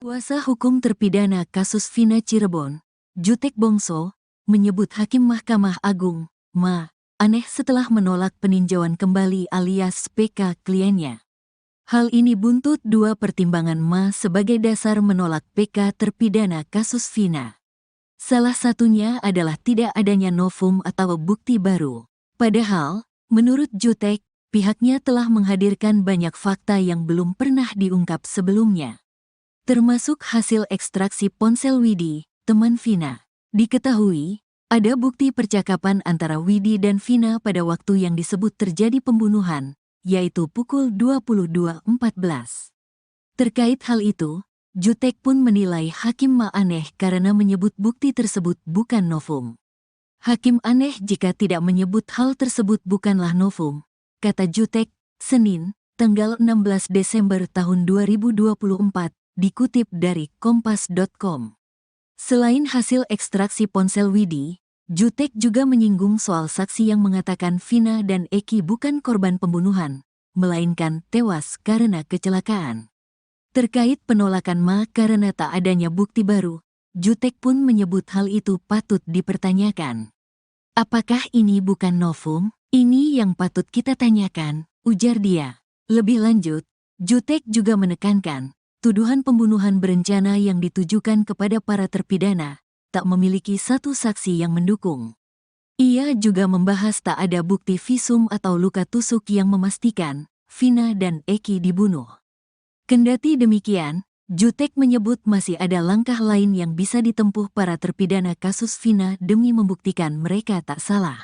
Kuasa hukum terpidana kasus Vina Cirebon, Jutek Bongso, menyebut Hakim Mahkamah Agung, Ma, aneh setelah menolak peninjauan kembali alias PK kliennya. Hal ini buntut dua pertimbangan Ma sebagai dasar menolak PK terpidana kasus Vina. Salah satunya adalah tidak adanya novum atau bukti baru. Padahal, menurut Jutek, pihaknya telah menghadirkan banyak fakta yang belum pernah diungkap sebelumnya. Termasuk hasil ekstraksi ponsel Widi, teman Vina. Diketahui, ada bukti percakapan antara Widi dan Vina pada waktu yang disebut terjadi pembunuhan, yaitu pukul 22.14. Terkait hal itu, Jutek pun menilai Hakim Ma aneh karena menyebut bukti tersebut bukan novum. Hakim aneh jika tidak menyebut hal tersebut bukanlah novum, kata Jutek, Senin, tanggal 16 Desember tahun 2024. Dikutip dari Kompas.com. Selain hasil ekstraksi ponsel Widi, Jutek juga menyinggung soal saksi yang mengatakan Vina dan Eki bukan korban pembunuhan, melainkan tewas karena kecelakaan. Terkait penolakan Ma karena tak adanya bukti baru, Jutek pun menyebut hal itu patut dipertanyakan. Apakah ini bukan novum? Ini yang patut kita tanyakan, ujar dia. Lebih lanjut, Jutek juga menekankan, tuduhan pembunuhan berencana yang ditujukan kepada para terpidana tak memiliki satu saksi yang mendukung. Ia juga membahas tak ada bukti visum atau luka tusuk yang memastikan Vina dan Eki dibunuh. Kendati demikian, Jutek menyebut masih ada langkah lain yang bisa ditempuh para terpidana kasus Vina demi membuktikan mereka tak salah.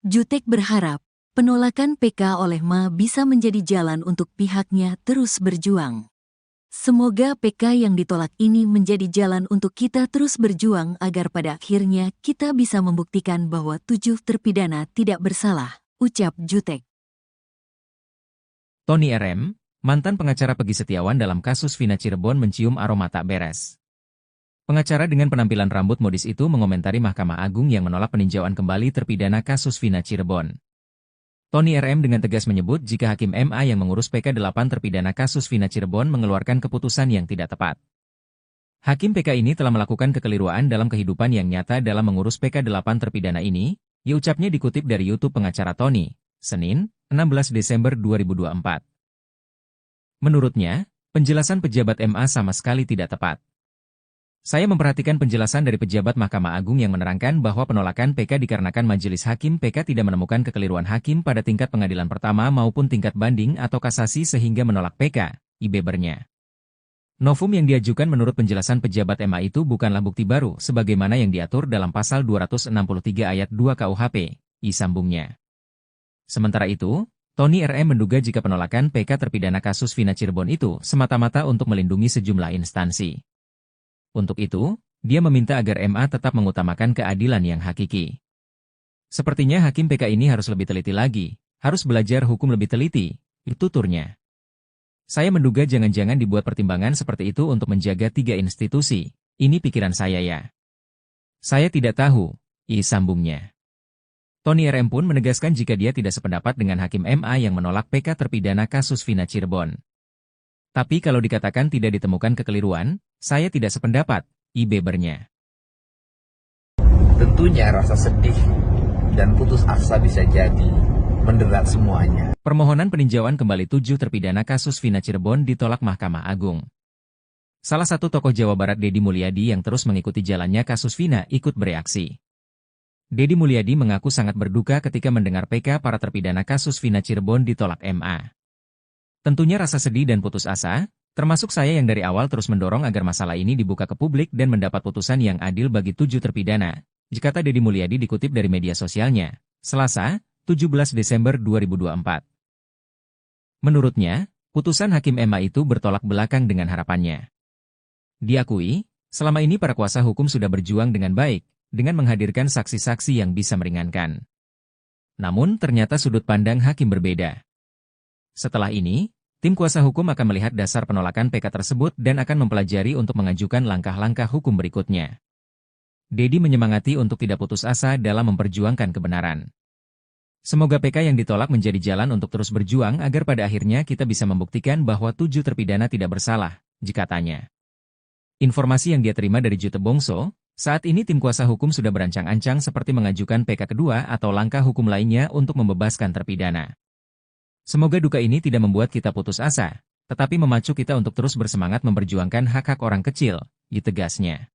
Jutek berharap penolakan PK oleh Ma bisa menjadi jalan untuk pihaknya terus berjuang. Semoga PK yang ditolak ini menjadi jalan untuk kita terus berjuang agar pada akhirnya kita bisa membuktikan bahwa 7 terpidana tidak bersalah, ucap Jutek. Tony RM, mantan pengacara Peggy Setiawan dalam kasus Vina Cirebon mencium aroma tak beres. Pengacara dengan penampilan rambut modis itu mengomentari Mahkamah Agung yang menolak peninjauan kembali terpidana kasus Vina Cirebon. Tony RM dengan tegas menyebut jika Hakim MA yang mengurus PK 8 terpidana kasus Vina Cirebon mengeluarkan keputusan yang tidak tepat. Hakim PK ini telah melakukan kekeliruan dalam kehidupan yang nyata dalam mengurus PK 8 terpidana ini, ia ucapnya dikutip dari YouTube pengacara Tony, Senin, 16 Desember 2024. Menurutnya, penjelasan pejabat MA sama sekali tidak tepat. Saya memperhatikan penjelasan dari pejabat Mahkamah Agung yang menerangkan bahwa penolakan PK dikarenakan Majelis Hakim PK tidak menemukan kekeliruan hakim pada tingkat pengadilan pertama maupun tingkat banding atau kasasi sehingga menolak PK, bebernya. Novum yang diajukan menurut penjelasan pejabat MA itu bukanlah bukti baru sebagaimana yang diatur dalam pasal 263 ayat 2 KUHP, sambungnya. Sementara itu, Tony RM menduga jika penolakan PK terpidana kasus Vina Cirebon itu semata-mata untuk melindungi sejumlah instansi. Untuk itu, dia meminta agar MA tetap mengutamakan keadilan yang hakiki. Sepertinya Hakim PK ini harus lebih teliti lagi, harus belajar hukum lebih teliti, tuturnya. Saya menduga jangan-jangan dibuat pertimbangan seperti itu untuk menjaga 3 institusi, ini pikiran saya ya. Saya tidak tahu, sambungnya. Tony RM pun menegaskan jika dia tidak sependapat dengan Hakim MA yang menolak PK terpidana kasus Vina Cirebon. Tapi kalau dikatakan tidak ditemukan kekeliruan, saya tidak sependapat, bebernya. Tentunya rasa sedih dan putus asa bisa jadi menderat semuanya. Permohonan peninjauan kembali 7 terpidana kasus Vina Cirebon ditolak Mahkamah Agung. Salah satu tokoh Jawa Barat Deddy Mulyadi yang terus mengikuti jalannya kasus Vina ikut bereaksi. Deddy Mulyadi mengaku sangat berduka ketika mendengar PK para terpidana kasus Vina Cirebon ditolak MA. Tentunya rasa sedih dan putus asa, termasuk saya yang dari awal terus mendorong agar masalah ini dibuka ke publik dan mendapat putusan yang adil bagi 7 terpidana, kata Deddy Mulyadi dikutip dari media sosialnya, Selasa, 17 Desember 2024. Menurutnya, putusan Hakim MA itu bertolak belakang dengan harapannya. Diakui, selama ini para kuasa hukum sudah berjuang dengan baik, dengan menghadirkan saksi-saksi yang bisa meringankan. Namun ternyata sudut pandang hakim berbeda. Setelah ini, tim kuasa hukum akan melihat dasar penolakan PK tersebut dan akan mempelajari untuk mengajukan langkah-langkah hukum berikutnya. Deddy menyemangati untuk tidak putus asa dalam memperjuangkan kebenaran. Semoga PK yang ditolak menjadi jalan untuk terus berjuang agar pada akhirnya kita bisa membuktikan bahwa 7 terpidana tidak bersalah, katanya. Informasi yang dia terima dari Jutek Bongso, saat ini tim kuasa hukum sudah berancang-ancang seperti mengajukan PK kedua atau langkah hukum lainnya untuk membebaskan terpidana. Semoga duka ini tidak membuat kita putus asa, tetapi memacu kita untuk terus bersemangat memperjuangkan hak-hak orang kecil, tegasnya.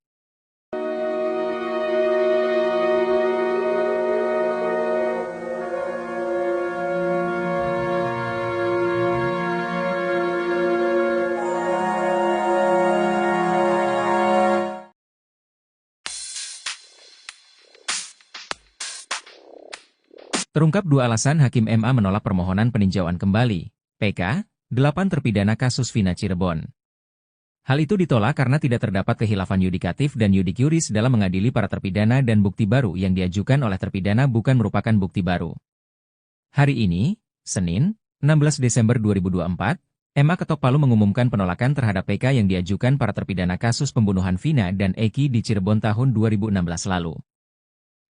Terungkap 2 alasan Hakim MA menolak permohonan peninjauan kembali, PK, 8 terpidana kasus Vina Cirebon. Hal itu ditolak karena tidak terdapat kehilafan yudikatif dan yudik yuris dalam mengadili para terpidana dan bukti baru yang diajukan oleh terpidana bukan merupakan bukti baru. Hari ini, Senin, 16 Desember 2024, MA Ketok Palu mengumumkan penolakan terhadap PK yang diajukan para terpidana kasus pembunuhan Vina dan Eki di Cirebon tahun 2016 lalu.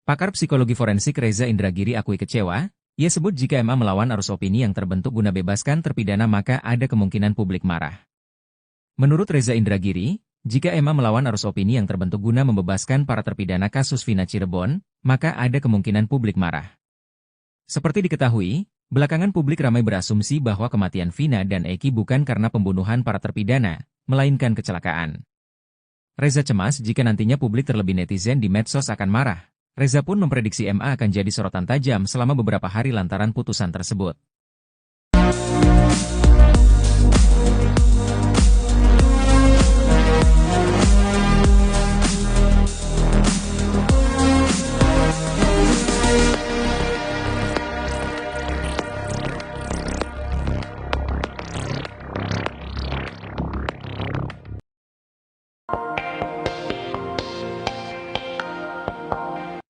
Pakar psikologi forensik Reza Indragiri akui kecewa, ia sebut jika MA melawan arus opini yang terbentuk guna bebaskan terpidana maka ada kemungkinan publik marah. Menurut Reza Indragiri, jika MA melawan arus opini yang terbentuk guna membebaskan para terpidana kasus Vina Cirebon, maka ada kemungkinan publik marah. Seperti diketahui, belakangan publik ramai berasumsi bahwa kematian Vina dan Eki bukan karena pembunuhan para terpidana, melainkan kecelakaan. Reza cemas jika nantinya publik terlebih netizen di medsos akan marah. Reza pun memprediksi MA akan jadi sorotan tajam selama beberapa hari lantaran putusan tersebut.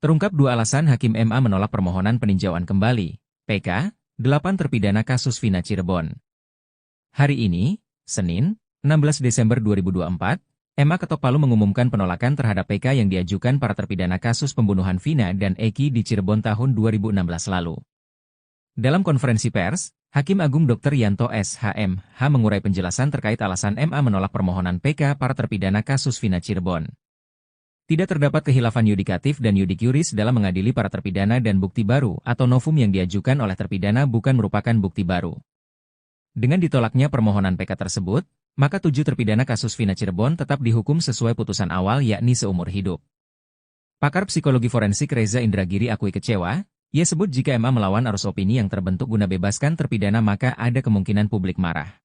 Terungkap 2 alasan Hakim MA menolak permohonan peninjauan kembali, PK, 8 terpidana kasus Vina Cirebon. Hari ini, Senin, 16 Desember 2024, MA Ketok Palu mengumumkan penolakan terhadap PK yang diajukan para terpidana kasus pembunuhan Vina dan Eki di Cirebon tahun 2016 lalu. Dalam konferensi pers, Hakim Agung Dr. Yanto SHMH mengurai penjelasan terkait alasan MA menolak permohonan PK para terpidana kasus Vina Cirebon. Tidak terdapat kehilafan yudikatif dan yudik yuris dalam mengadili para terpidana dan bukti baru atau novum yang diajukan oleh terpidana bukan merupakan bukti baru. Dengan ditolaknya permohonan PK tersebut, maka 7 terpidana kasus Vina Cirebon tetap dihukum sesuai putusan awal yakni seumur hidup. Pakar psikologi forensik Reza Indragiri akui kecewa, ia sebut jika MA melawan arus opini yang terbentuk guna bebaskan terpidana maka ada kemungkinan publik marah.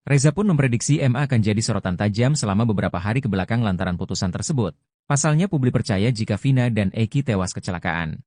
Reza pun memprediksi MA akan jadi sorotan tajam selama beberapa hari kebelakang lantaran putusan tersebut. Pasalnya publik percaya jika Vina dan Eki tewas kecelakaan.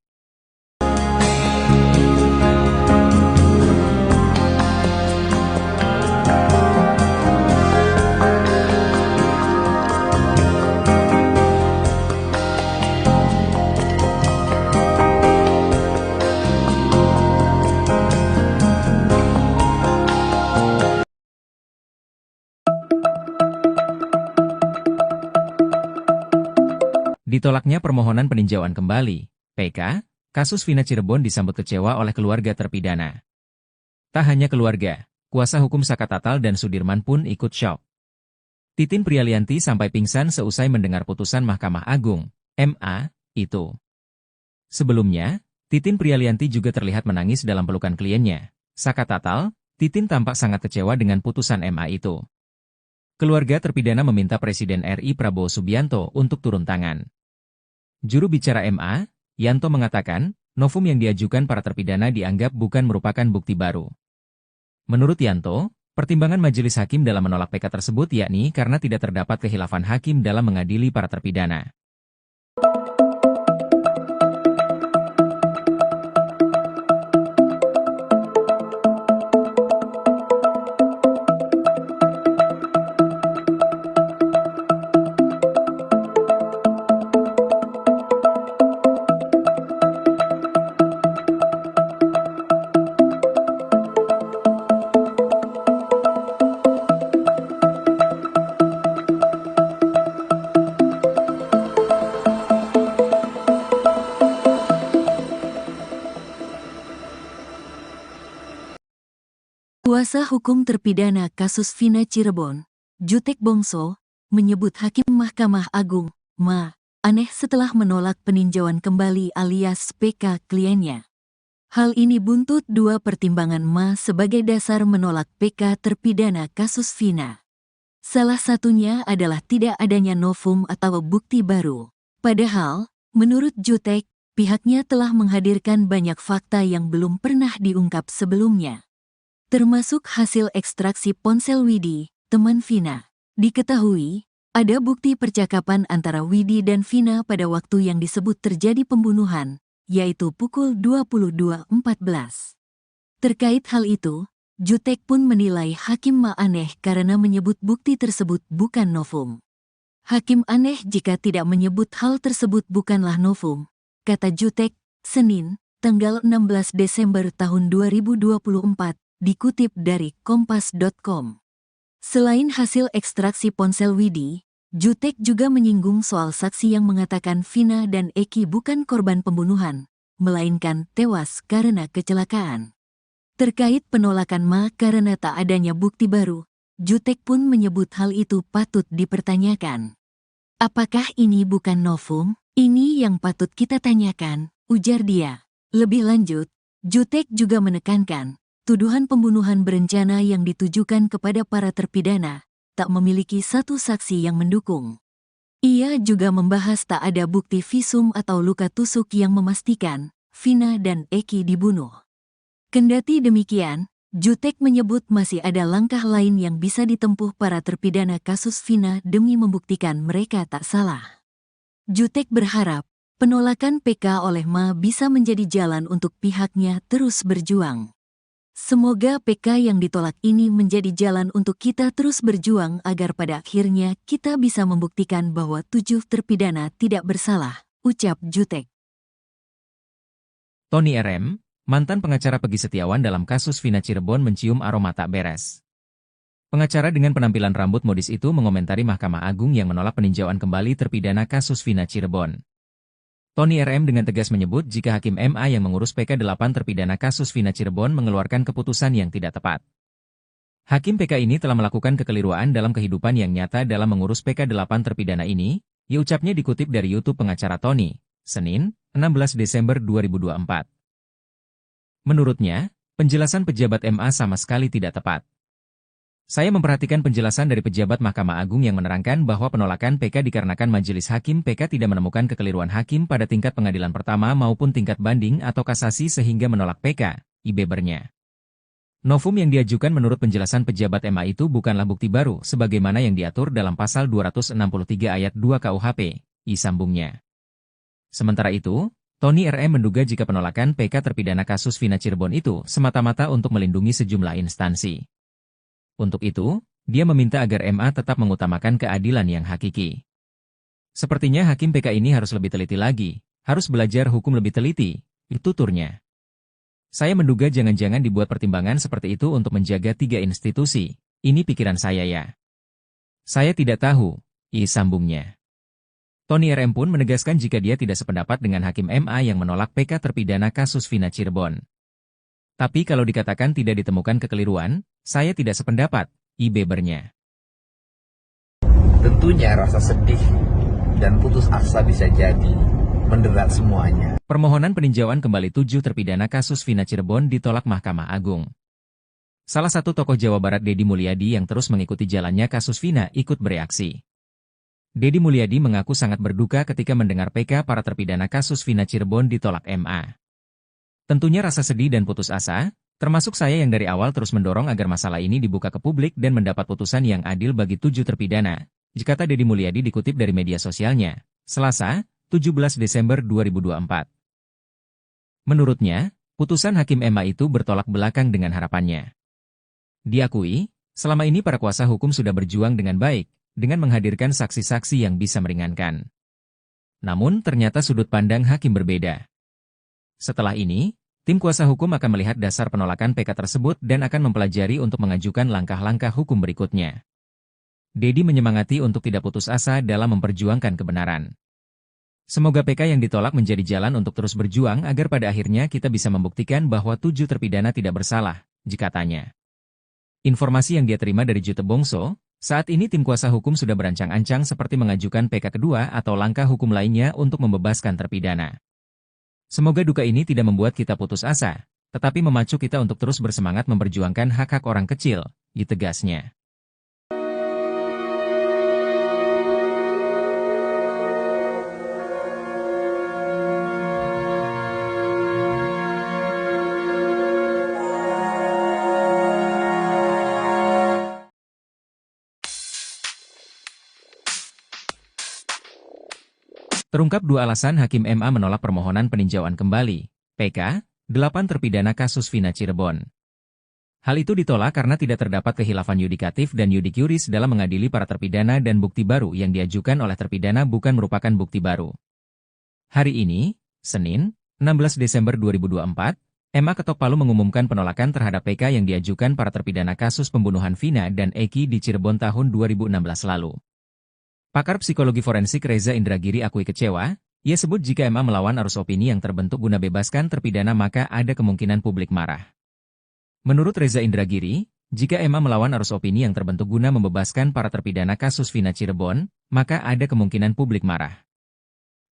Ditolaknya permohonan peninjauan kembali, PK, kasus Vina Cirebon disambut kecewa oleh keluarga terpidana. Tak hanya keluarga, kuasa hukum Saka Tatal dan Sudirman pun ikut syok. Titin Prialianti sampai pingsan seusai mendengar putusan Mahkamah Agung, MA, itu. Sebelumnya, Titin Prialianti juga terlihat menangis dalam pelukan kliennya. Saka Tatal, Titin tampak sangat kecewa dengan putusan MA itu. Keluarga terpidana meminta Presiden RI Prabowo Subianto untuk turun tangan. Juru bicara MA, Yanto mengatakan, novum yang diajukan para terpidana dianggap bukan merupakan bukti baru. Menurut Yanto, pertimbangan majelis hakim dalam menolak PK tersebut yakni karena tidak terdapat kehilafan hakim dalam mengadili para terpidana. Kuasa hukum terpidana kasus Vina Cirebon, Jutek Bongso, menyebut Hakim Mahkamah Agung, Ma, aneh setelah menolak peninjauan kembali alias PK kliennya. Hal ini buntut dua pertimbangan Ma sebagai dasar menolak PK terpidana kasus Vina. Salah satunya adalah tidak adanya novum atau bukti baru. Padahal, menurut Jutek, pihaknya telah menghadirkan banyak fakta yang belum pernah diungkap sebelumnya. Termasuk hasil ekstraksi ponsel Widi, teman Vina. Diketahui, ada bukti percakapan antara Widi dan Vina pada waktu yang disebut terjadi pembunuhan, yaitu pukul 22.14. Terkait hal itu, Jutek pun menilai Hakim Ma aneh karena menyebut bukti tersebut bukan novum. Hakim aneh jika tidak menyebut hal tersebut bukanlah novum, kata Jutek, Senin, tanggal 16 Desember tahun 2024, dikutip dari kompas.com. Selain hasil ekstraksi ponsel Widi, Jutek juga menyinggung soal saksi yang mengatakan Vina dan Eki bukan korban pembunuhan, melainkan tewas karena kecelakaan. Terkait penolakan Ma karena tak adanya bukti baru, Jutek pun menyebut hal itu patut dipertanyakan. Apakah ini bukan novum? Ini yang patut kita tanyakan, ujar dia. Lebih lanjut, Jutek juga menekankan, tuduhan pembunuhan berencana yang ditujukan kepada para terpidana tak memiliki satu saksi yang mendukung. Ia juga membahas tak ada bukti visum atau luka tusuk yang memastikan Vina dan Eki dibunuh. Kendati demikian, Jutek menyebut masih ada langkah lain yang bisa ditempuh para terpidana kasus Vina demi membuktikan mereka tak salah. Jutek berharap penolakan PK oleh Ma bisa menjadi jalan untuk pihaknya terus berjuang. Semoga PK yang ditolak ini menjadi jalan untuk kita terus berjuang agar pada akhirnya kita bisa membuktikan bahwa 7 terpidana tidak bersalah, ucap Jutek. Tony RM, mantan pengacara Peggy Setiawan dalam kasus Vina Cirebon mencium aroma tak beres. Pengacara dengan penampilan rambut modis itu mengomentari Mahkamah Agung yang menolak peninjauan kembali terpidana kasus Vina Cirebon. Tony RM dengan tegas menyebut jika Hakim MA yang mengurus PK 8 terpidana kasus Vina Cirebon mengeluarkan keputusan yang tidak tepat. Hakim PK ini telah melakukan kekeliruan dalam kehidupan yang nyata dalam mengurus PK 8 terpidana ini, ia ucapnya dikutip dari YouTube pengacara Tony, Senin, 16 Desember 2024. Menurutnya, penjelasan pejabat MA sama sekali tidak tepat. Saya memperhatikan penjelasan dari pejabat Mahkamah Agung yang menerangkan bahwa penolakan PK dikarenakan Majelis Hakim PK tidak menemukan kekeliruan hakim pada tingkat pengadilan pertama maupun tingkat banding atau kasasi sehingga menolak PK, bebernya. Novum yang diajukan menurut penjelasan pejabat MA itu bukanlah bukti baru sebagaimana yang diatur dalam pasal 263 ayat 2 KUHP, sambungnya. Sementara itu, Tony RM menduga jika penolakan PK terpidana kasus Vina Cirebon itu semata-mata untuk melindungi sejumlah instansi. Untuk itu, dia meminta agar MA tetap mengutamakan keadilan yang hakiki. Sepertinya Hakim PK ini harus lebih teliti lagi, harus belajar hukum lebih teliti, tuturnya. Saya menduga jangan-jangan dibuat pertimbangan seperti itu untuk menjaga 3 institusi, ini pikiran saya ya. Saya tidak tahu, sambungnya. Tony RM pun menegaskan jika dia tidak sependapat dengan Hakim MA yang menolak PK terpidana kasus Vina Cirebon. Tapi kalau dikatakan tidak ditemukan kekeliruan, saya tidak sependapat, bebernya. Tentunya rasa sedih dan putus asa bisa jadi menderat semuanya. Permohonan peninjauan kembali 7 terpidana kasus Vina Cirebon ditolak Mahkamah Agung. Salah satu tokoh Jawa Barat Deddy Mulyadi yang terus mengikuti jalannya kasus Vina ikut bereaksi. Deddy Mulyadi mengaku sangat berduka ketika mendengar PK para terpidana kasus Vina Cirebon ditolak MA. Tentunya rasa sedih dan putus asa, termasuk saya yang dari awal terus mendorong agar masalah ini dibuka ke publik dan mendapat putusan yang adil bagi 7 terpidana, kata Deddy Mulyadi dikutip dari media sosialnya, Selasa, 17 Desember 2024. Menurutnya, putusan Hakim MA itu bertolak belakang dengan harapannya. Diakui, selama ini para kuasa hukum sudah berjuang dengan baik, dengan menghadirkan saksi-saksi yang bisa meringankan. Namun ternyata sudut pandang hakim berbeda. Setelah ini, tim kuasa hukum akan melihat dasar penolakan PK tersebut dan akan mempelajari untuk mengajukan langkah-langkah hukum berikutnya. Deddy menyemangati untuk tidak putus asa dalam memperjuangkan kebenaran. Semoga PK yang ditolak menjadi jalan untuk terus berjuang agar pada akhirnya kita bisa membuktikan bahwa 7 terpidana tidak bersalah, katanya. Informasi yang dia terima dari Jutek Bongso, Saat ini tim kuasa hukum sudah berancang-ancang seperti mengajukan PK kedua atau langkah hukum lainnya untuk membebaskan terpidana. Semoga duka ini tidak membuat kita putus asa, tetapi memacu kita untuk terus bersemangat memperjuangkan hak-hak orang kecil, ditegasnya. Terungkap 2 alasan Hakim MA menolak permohonan peninjauan kembali, PK, 8 terpidana kasus Vina Cirebon. Hal itu ditolak karena tidak terdapat khilafan yudikatif dan yudik yuris dalam mengadili para terpidana dan bukti baru yang diajukan oleh terpidana bukan merupakan bukti baru. Hari ini, Senin, 16 Desember 2024, MA Ketok Palu mengumumkan penolakan terhadap PK yang diajukan para terpidana kasus pembunuhan Vina dan Eki di Cirebon tahun 2016 lalu. Pakar psikologi forensik Reza Indragiri akui kecewa. Ia sebut jika MA melawan arus opini yang terbentuk guna bebaskan terpidana maka ada kemungkinan publik marah. Menurut Reza Indragiri, jika MA melawan arus opini yang terbentuk guna membebaskan para terpidana kasus Vina Cirebon, maka ada kemungkinan publik marah.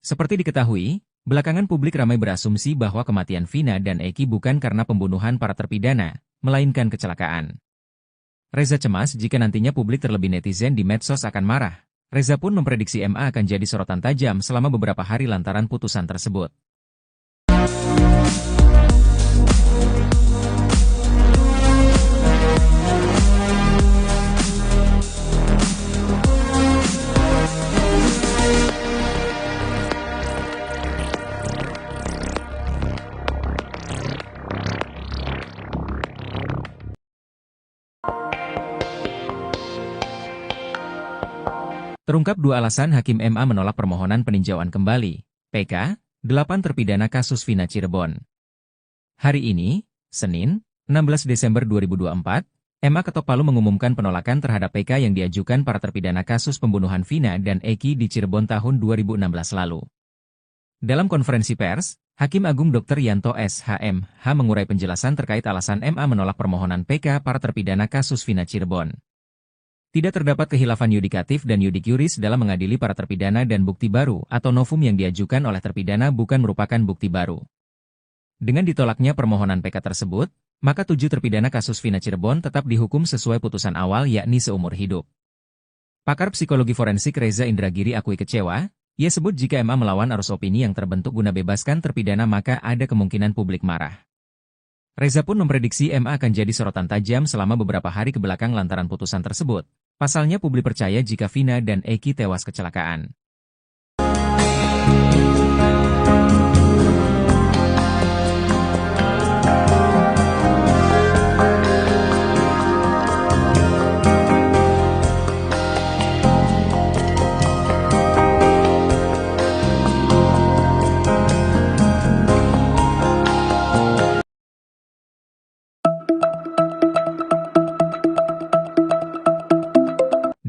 Seperti diketahui, belakangan publik ramai berasumsi bahwa kematian Vina dan Eki bukan karena pembunuhan para terpidana, melainkan kecelakaan. Reza cemas jika nantinya publik terlebih netizen di medsos akan marah. Reza pun memprediksi MA akan jadi sorotan tajam selama beberapa hari lantaran putusan tersebut. Terungkap 2 alasan Hakim MA menolak permohonan peninjauan kembali, PK, 8 terpidana kasus Vina Cirebon. Hari ini, Senin, 16 Desember 2024, MA Ketok Palu mengumumkan penolakan terhadap PK yang diajukan para terpidana kasus pembunuhan Vina dan Eki di Cirebon tahun 2016 lalu. Dalam konferensi pers, Hakim Agung Dr. Yanto SHMH mengurai penjelasan terkait alasan MA menolak permohonan PK para terpidana kasus Vina Cirebon. Tidak terdapat khilafan yudikatif dan yudik yuris dalam mengadili para terpidana dan bukti baru atau novum yang diajukan oleh terpidana bukan merupakan bukti baru. Dengan ditolaknya permohonan PK tersebut, maka 7 terpidana kasus Vina Cirebon tetap dihukum sesuai putusan awal yakni seumur hidup. Pakar psikologi forensik Reza Indragiri akui kecewa. Ia sebut jika MA melawan arus opini yang terbentuk guna bebaskan terpidana maka ada kemungkinan publik marah. Reza pun memprediksi MA akan jadi sorotan tajam selama beberapa hari kebelakang lantaran putusan tersebut. Pasalnya publik percaya jika Vina dan Eki tewas kecelakaan.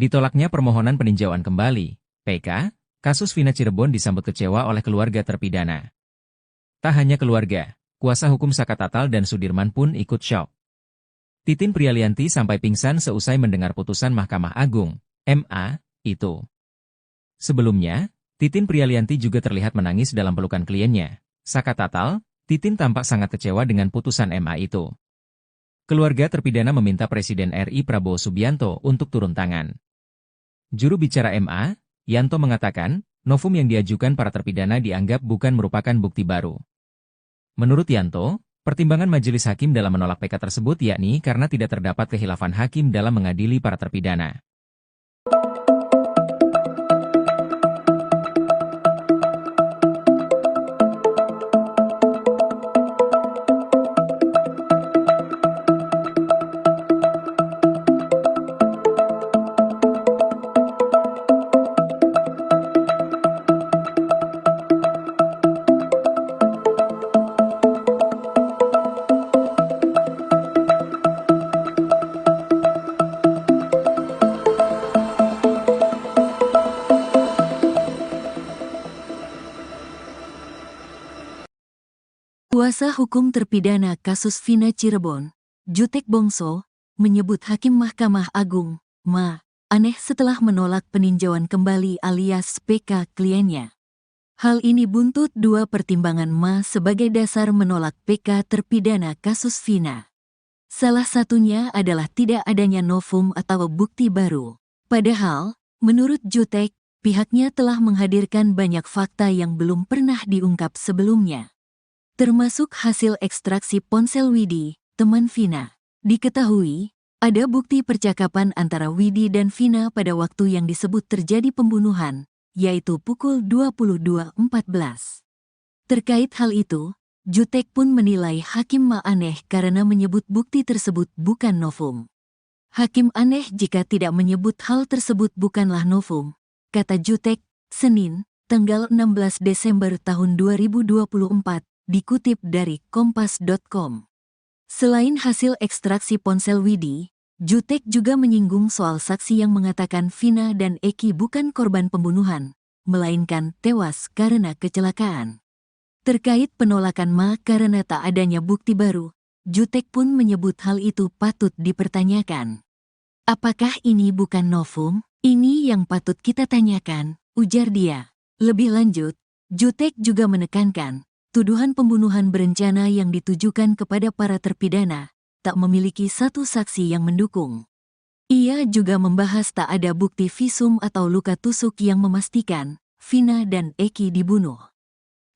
Ditolaknya permohonan peninjauan kembali, PK, kasus Vina Cirebon disambut kecewa oleh keluarga terpidana. Tak hanya keluarga, kuasa hukum Saka Tatal dan Sudirman pun ikut syok. Titin Prialianti sampai pingsan seusai mendengar putusan Mahkamah Agung, MA, itu. Sebelumnya, Titin Prialianti juga terlihat menangis dalam pelukan kliennya. Saka Tatal, Titin tampak sangat kecewa dengan putusan MA itu. Keluarga terpidana meminta Presiden RI Prabowo Subianto untuk turun tangan. Juru bicara MA, Yanto mengatakan, novum yang diajukan para terpidana dianggap bukan merupakan bukti baru. Menurut Yanto, pertimbangan majelis hakim dalam menolak PK tersebut yakni karena tidak terdapat khilafan hakim dalam mengadili para terpidana. Kuasa hukum terpidana kasus Vina Cirebon, Jutek Bongso, menyebut Hakim Mahkamah Agung, Ma. aneh setelah menolak peninjauan kembali alias PK kliennya. Hal ini buntut dua pertimbangan Ma sebagai dasar menolak PK terpidana kasus Vina. Salah satunya adalah tidak adanya novum atau bukti baru. Padahal, menurut Jutek, pihaknya telah menghadirkan banyak fakta yang belum pernah diungkap sebelumnya. Termasuk hasil ekstraksi ponsel Widi, teman Vina. Diketahui, ada bukti percakapan antara Widi dan Vina pada waktu yang disebut terjadi pembunuhan, yaitu pukul 22.14. Terkait hal itu, Jutek pun menilai Hakim Ma aneh karena menyebut bukti tersebut bukan novum. Hakim aneh jika tidak menyebut hal tersebut bukanlah novum, kata Jutek, Senin, tanggal 16 Desember tahun 2024, dikutip dari kompas.com. Selain hasil ekstraksi ponsel Widi, Jutek juga menyinggung soal saksi yang mengatakan Vina dan Eki bukan korban pembunuhan, melainkan tewas karena kecelakaan. Terkait penolakan Ma karena tak adanya bukti baru, Jutek pun menyebut hal itu patut dipertanyakan. Apakah ini bukan novum? Ini yang patut kita tanyakan, ujar dia. Lebih lanjut, Jutek juga menekankan, tuduhan pembunuhan berencana yang ditujukan kepada para terpidana tak memiliki satu saksi yang mendukung. Ia juga membahas tak ada bukti visum atau luka tusuk yang memastikan Vina dan Eki dibunuh.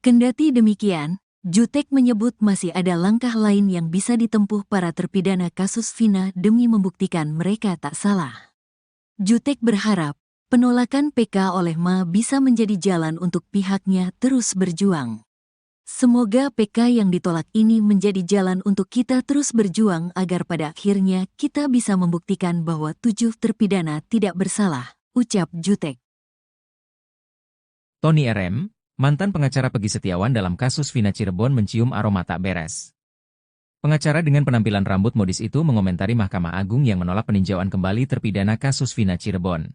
Kendati demikian, Jutek menyebut masih ada langkah lain yang bisa ditempuh para terpidana kasus Vina demi membuktikan mereka tak salah. Jutek berharap penolakan PK oleh Ma bisa menjadi jalan untuk pihaknya terus berjuang. Semoga PK yang ditolak ini menjadi jalan untuk kita terus berjuang agar pada akhirnya kita bisa membuktikan bahwa 7 terpidana tidak bersalah, ucap Jutek. Tony RM, mantan pengacara Peggy Setiawan dalam kasus Vina Cirebon mencium aroma tak beres. Pengacara dengan penampilan rambut modis itu mengomentari Mahkamah Agung yang menolak peninjauan kembali terpidana kasus Vina Cirebon.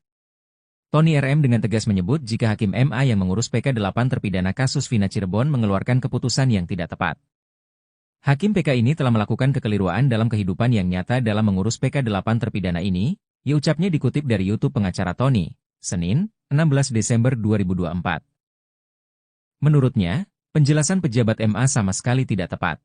Tony RM dengan tegas menyebut jika Hakim MA yang mengurus PK 8 terpidana kasus Vina Cirebon mengeluarkan keputusan yang tidak tepat. Hakim PK ini telah melakukan kekeliruan dalam kehidupan yang nyata dalam mengurus PK 8 terpidana ini, ya ucapnya dikutip dari YouTube pengacara Tony, Senin, 16 Desember 2024. Menurutnya, penjelasan pejabat MA sama sekali tidak tepat.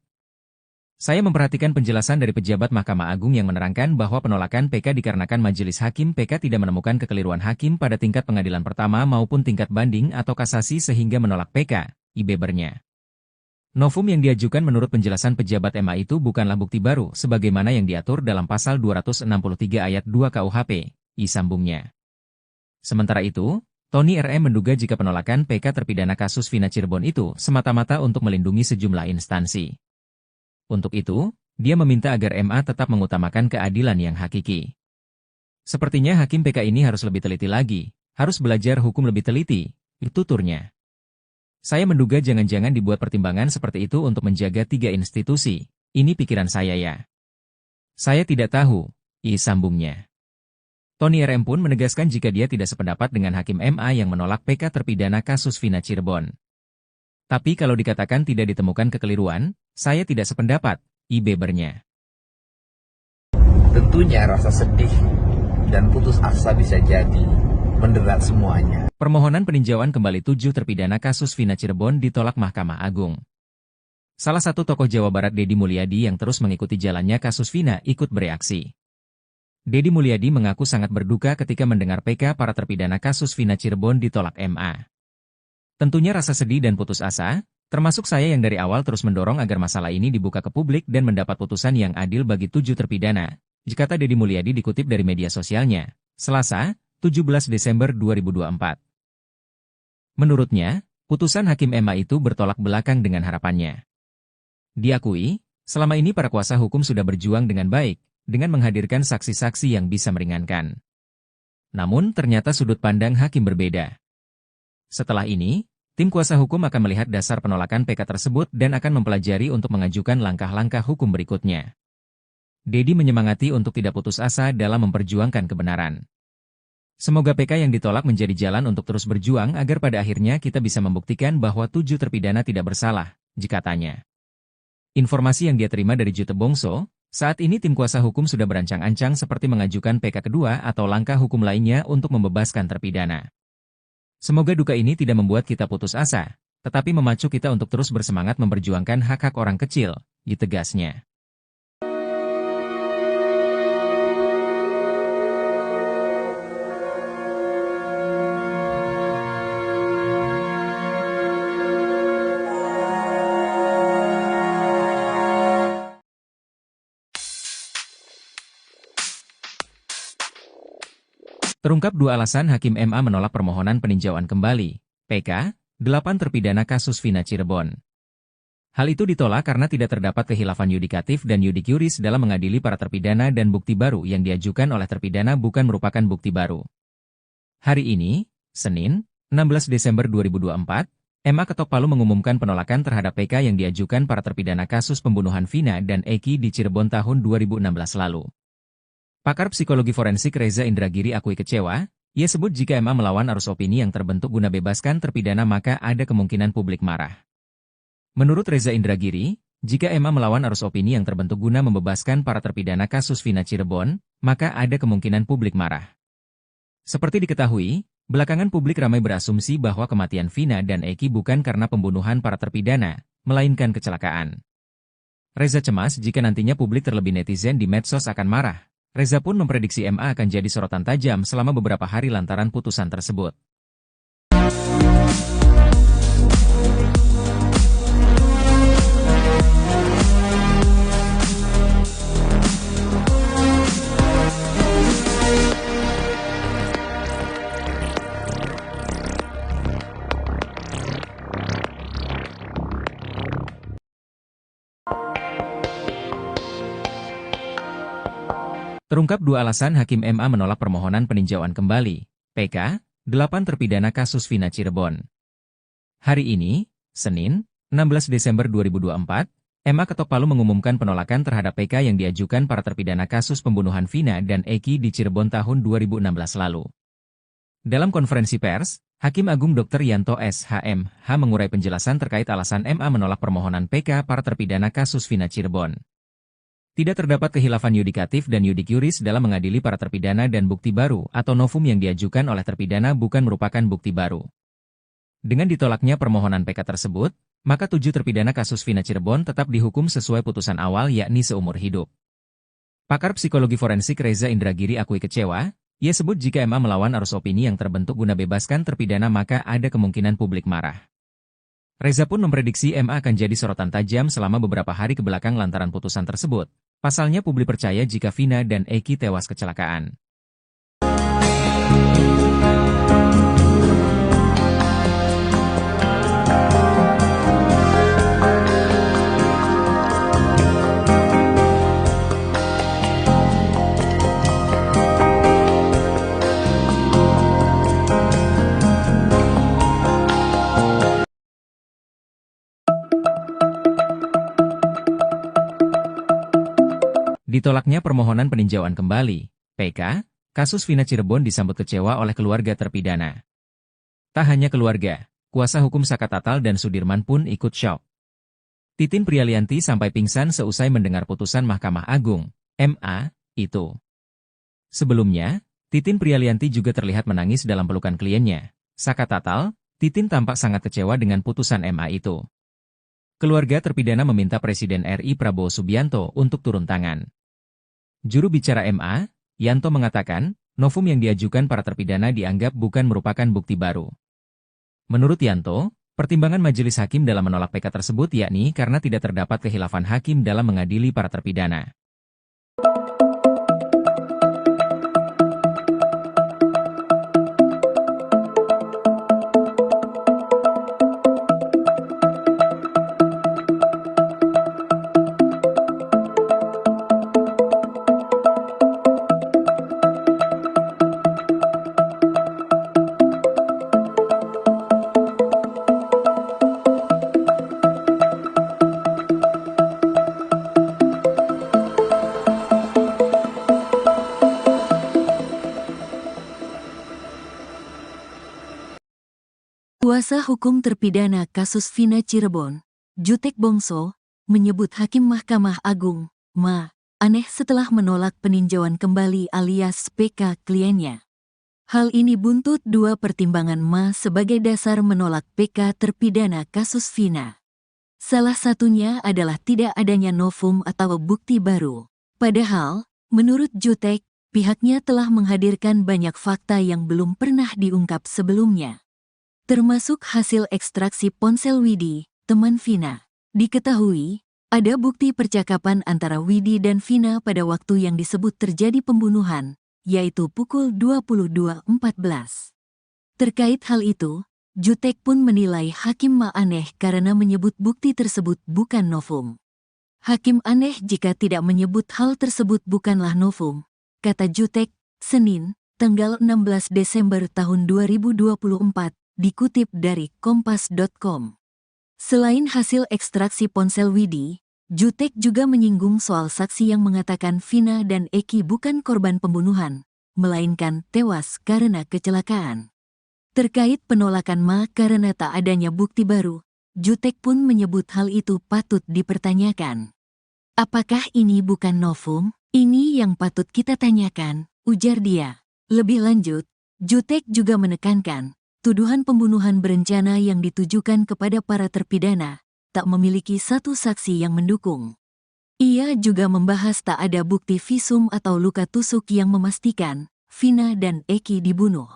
Saya memperhatikan penjelasan dari pejabat Mahkamah Agung yang menerangkan bahwa penolakan PK dikarenakan Majelis Hakim PK tidak menemukan kekeliruan hakim pada tingkat pengadilan pertama maupun tingkat banding atau kasasi sehingga menolak PK, bebernya. Novum yang diajukan menurut penjelasan pejabat MA itu bukanlah bukti baru sebagaimana yang diatur dalam pasal 263 ayat 2 KUHP, sambungnya. Sementara itu, Tony RM menduga jika penolakan PK terpidana kasus Vina Cirebon itu semata-mata untuk melindungi sejumlah instansi. Untuk itu, dia meminta agar MA tetap mengutamakan keadilan yang hakiki. Sepertinya Hakim PK ini harus lebih teliti lagi, harus belajar hukum lebih teliti, tuturnya. Saya menduga jangan-jangan dibuat pertimbangan seperti itu untuk menjaga 3 institusi, ini pikiran saya ya. Saya tidak tahu, sambungnya. Tony RM pun menegaskan jika dia tidak sependapat dengan Hakim MA yang menolak PK terpidana kasus Vina Cirebon. Tapi kalau dikatakan tidak ditemukan kekeliruan, saya tidak sependapat, bebernya. Tentunya rasa sedih dan putus asa bisa jadi menderat semuanya. Permohonan peninjauan kembali 7 terpidana kasus Vina Cirebon ditolak Mahkamah Agung. Salah satu tokoh Jawa Barat Deddy Mulyadi yang terus mengikuti jalannya kasus Vina ikut bereaksi. Deddy Mulyadi mengaku sangat berduka ketika mendengar PK para terpidana kasus Vina Cirebon ditolak MA. Tentunya rasa sedih dan putus asa, termasuk saya yang dari awal terus mendorong agar masalah ini dibuka ke publik dan mendapat putusan yang adil bagi 7 terpidana, kata Deddy Mulyadi dikutip dari media sosialnya, Selasa, 17 Desember 2024. Menurutnya, putusan Hakim MA itu bertolak belakang dengan harapannya. Diakui, selama ini para kuasa hukum sudah berjuang dengan baik, dengan menghadirkan saksi-saksi yang bisa meringankan. Namun ternyata sudut pandang hakim berbeda. Setelah ini, tim kuasa hukum akan melihat dasar penolakan PK tersebut dan akan mempelajari untuk mengajukan langkah-langkah hukum berikutnya. Deddy menyemangati untuk tidak putus asa dalam memperjuangkan kebenaran. Semoga PK yang ditolak menjadi jalan untuk terus berjuang agar pada akhirnya kita bisa membuktikan bahwa 7 terpidana tidak bersalah, katanya. Informasi yang dia terima dari Jutek Bongso, Saat ini tim kuasa hukum sudah berancang-ancang seperti mengajukan PK kedua atau langkah hukum lainnya untuk membebaskan terpidana. Semoga duka ini tidak membuat kita putus asa, tetapi memacu kita untuk terus bersemangat memperjuangkan hak-hak orang kecil, ditegasnya. Terungkap 2 alasan Hakim MA menolak permohonan peninjauan kembali, PK, 8 terpidana kasus Vina Cirebon. Hal itu ditolak karena tidak terdapat khilafan yudikatif dan yudik yuris dalam mengadili para terpidana dan bukti baru yang diajukan oleh terpidana bukan merupakan bukti baru. Hari ini, Senin, 16 Desember 2024, MA ketok palu mengumumkan penolakan terhadap PK yang diajukan para terpidana kasus pembunuhan Vina dan Eki di Cirebon tahun 2016 lalu. Pakar psikologi forensik Reza Indragiri akui kecewa, ia sebut jika MA melawan arus opini yang terbentuk guna bebaskan terpidana maka ada kemungkinan publik marah. Menurut Reza Indragiri, jika MA melawan arus opini yang terbentuk guna membebaskan para terpidana kasus Vina Cirebon, maka ada kemungkinan publik marah. Seperti diketahui, belakangan publik ramai berasumsi bahwa kematian Vina dan Eki bukan karena pembunuhan para terpidana, melainkan kecelakaan. Reza cemas jika nantinya publik terlebih netizen di medsos akan marah. Reza pun memprediksi MA akan jadi sorotan tajam selama beberapa hari lantaran putusan tersebut. Terungkap 2 alasan Hakim MA menolak permohonan peninjauan kembali, PK, 8 terpidana kasus Vina Cirebon. Hari ini, Senin, 16 Desember 2024, MA ketok palu mengumumkan penolakan terhadap PK yang diajukan para terpidana kasus pembunuhan Vina dan Eki di Cirebon tahun 2016 lalu. Dalam konferensi pers, Hakim Agung Dr. Yanto SHMH mengurai penjelasan terkait alasan MA menolak permohonan PK para terpidana kasus Vina Cirebon. Tidak terdapat khilafan yudikatif dan yudik yuris dalam mengadili para terpidana dan bukti baru atau novum yang diajukan oleh terpidana bukan merupakan bukti baru. Dengan ditolaknya permohonan PK tersebut, maka 7 terpidana kasus Vina Cirebon tetap dihukum sesuai putusan awal yakni seumur hidup. Pakar psikologi forensik Reza Indragiri akui kecewa, ia sebut jika MA melawan arus opini yang terbentuk guna bebaskan terpidana maka ada kemungkinan publik marah. Reza pun memprediksi MA akan jadi sorotan tajam selama beberapa hari kebelakang lantaran putusan tersebut. Pasalnya publik percaya jika Vina dan Eki tewas kecelakaan. Ditolaknya permohonan peninjauan kembali, PK, kasus Vina Cirebon disambut kecewa oleh keluarga terpidana. Tak hanya keluarga, kuasa hukum Saka Tatal dan Sudirman pun ikut syok. Titin Prialianti sampai pingsan seusai mendengar putusan Mahkamah Agung, MA, itu. Sebelumnya, Titin Prialianti juga terlihat menangis dalam pelukan kliennya. Saka Tatal, Titin tampak sangat kecewa dengan putusan MA itu. Keluarga terpidana meminta Presiden RI Prabowo Subianto untuk turun tangan. Juru bicara MA, Yanto mengatakan, novum yang diajukan para terpidana dianggap bukan merupakan bukti baru. Menurut Yanto, pertimbangan majelis hakim dalam menolak PK tersebut yakni karena tidak terdapat khilafan hakim dalam mengadili para terpidana. Kuasa hukum terpidana kasus Vina Cirebon, Jutek Bongso, menyebut Hakim Mahkamah Agung, Ma. aneh setelah menolak peninjauan kembali alias PK kliennya. Hal ini buntut dua pertimbangan Ma sebagai dasar menolak PK terpidana kasus Vina. Salah satunya adalah tidak adanya novum atau bukti baru. Padahal, menurut Jutek, pihaknya telah menghadirkan banyak fakta yang belum pernah diungkap sebelumnya. Termasuk hasil ekstraksi ponsel Widi, teman Vina. Diketahui, ada bukti percakapan antara Widi dan Vina pada waktu yang disebut terjadi pembunuhan, yaitu pukul 22.14. Terkait hal itu, Jutek pun menilai Hakim Ma aneh karena menyebut bukti tersebut bukan novum. Hakim aneh jika tidak menyebut hal tersebut bukanlah novum, kata Jutek, Senin, tanggal 16 Desember tahun 2024, dikutip dari kompas.com. Selain hasil ekstraksi ponsel Widi, Jutek juga menyinggung soal saksi yang mengatakan Vina dan Eki bukan korban pembunuhan, melainkan tewas karena kecelakaan. Terkait penolakan Ma karena tak adanya bukti baru, Jutek pun menyebut hal itu patut dipertanyakan. Apakah ini bukan novum? Ini yang patut kita tanyakan, ujar dia. Lebih lanjut, Jutek juga menekankan, tuduhan pembunuhan berencana yang ditujukan kepada para terpidana tak memiliki satu saksi yang mendukung. Ia juga membahas tak ada bukti visum atau luka tusuk yang memastikan Vina dan Eki dibunuh.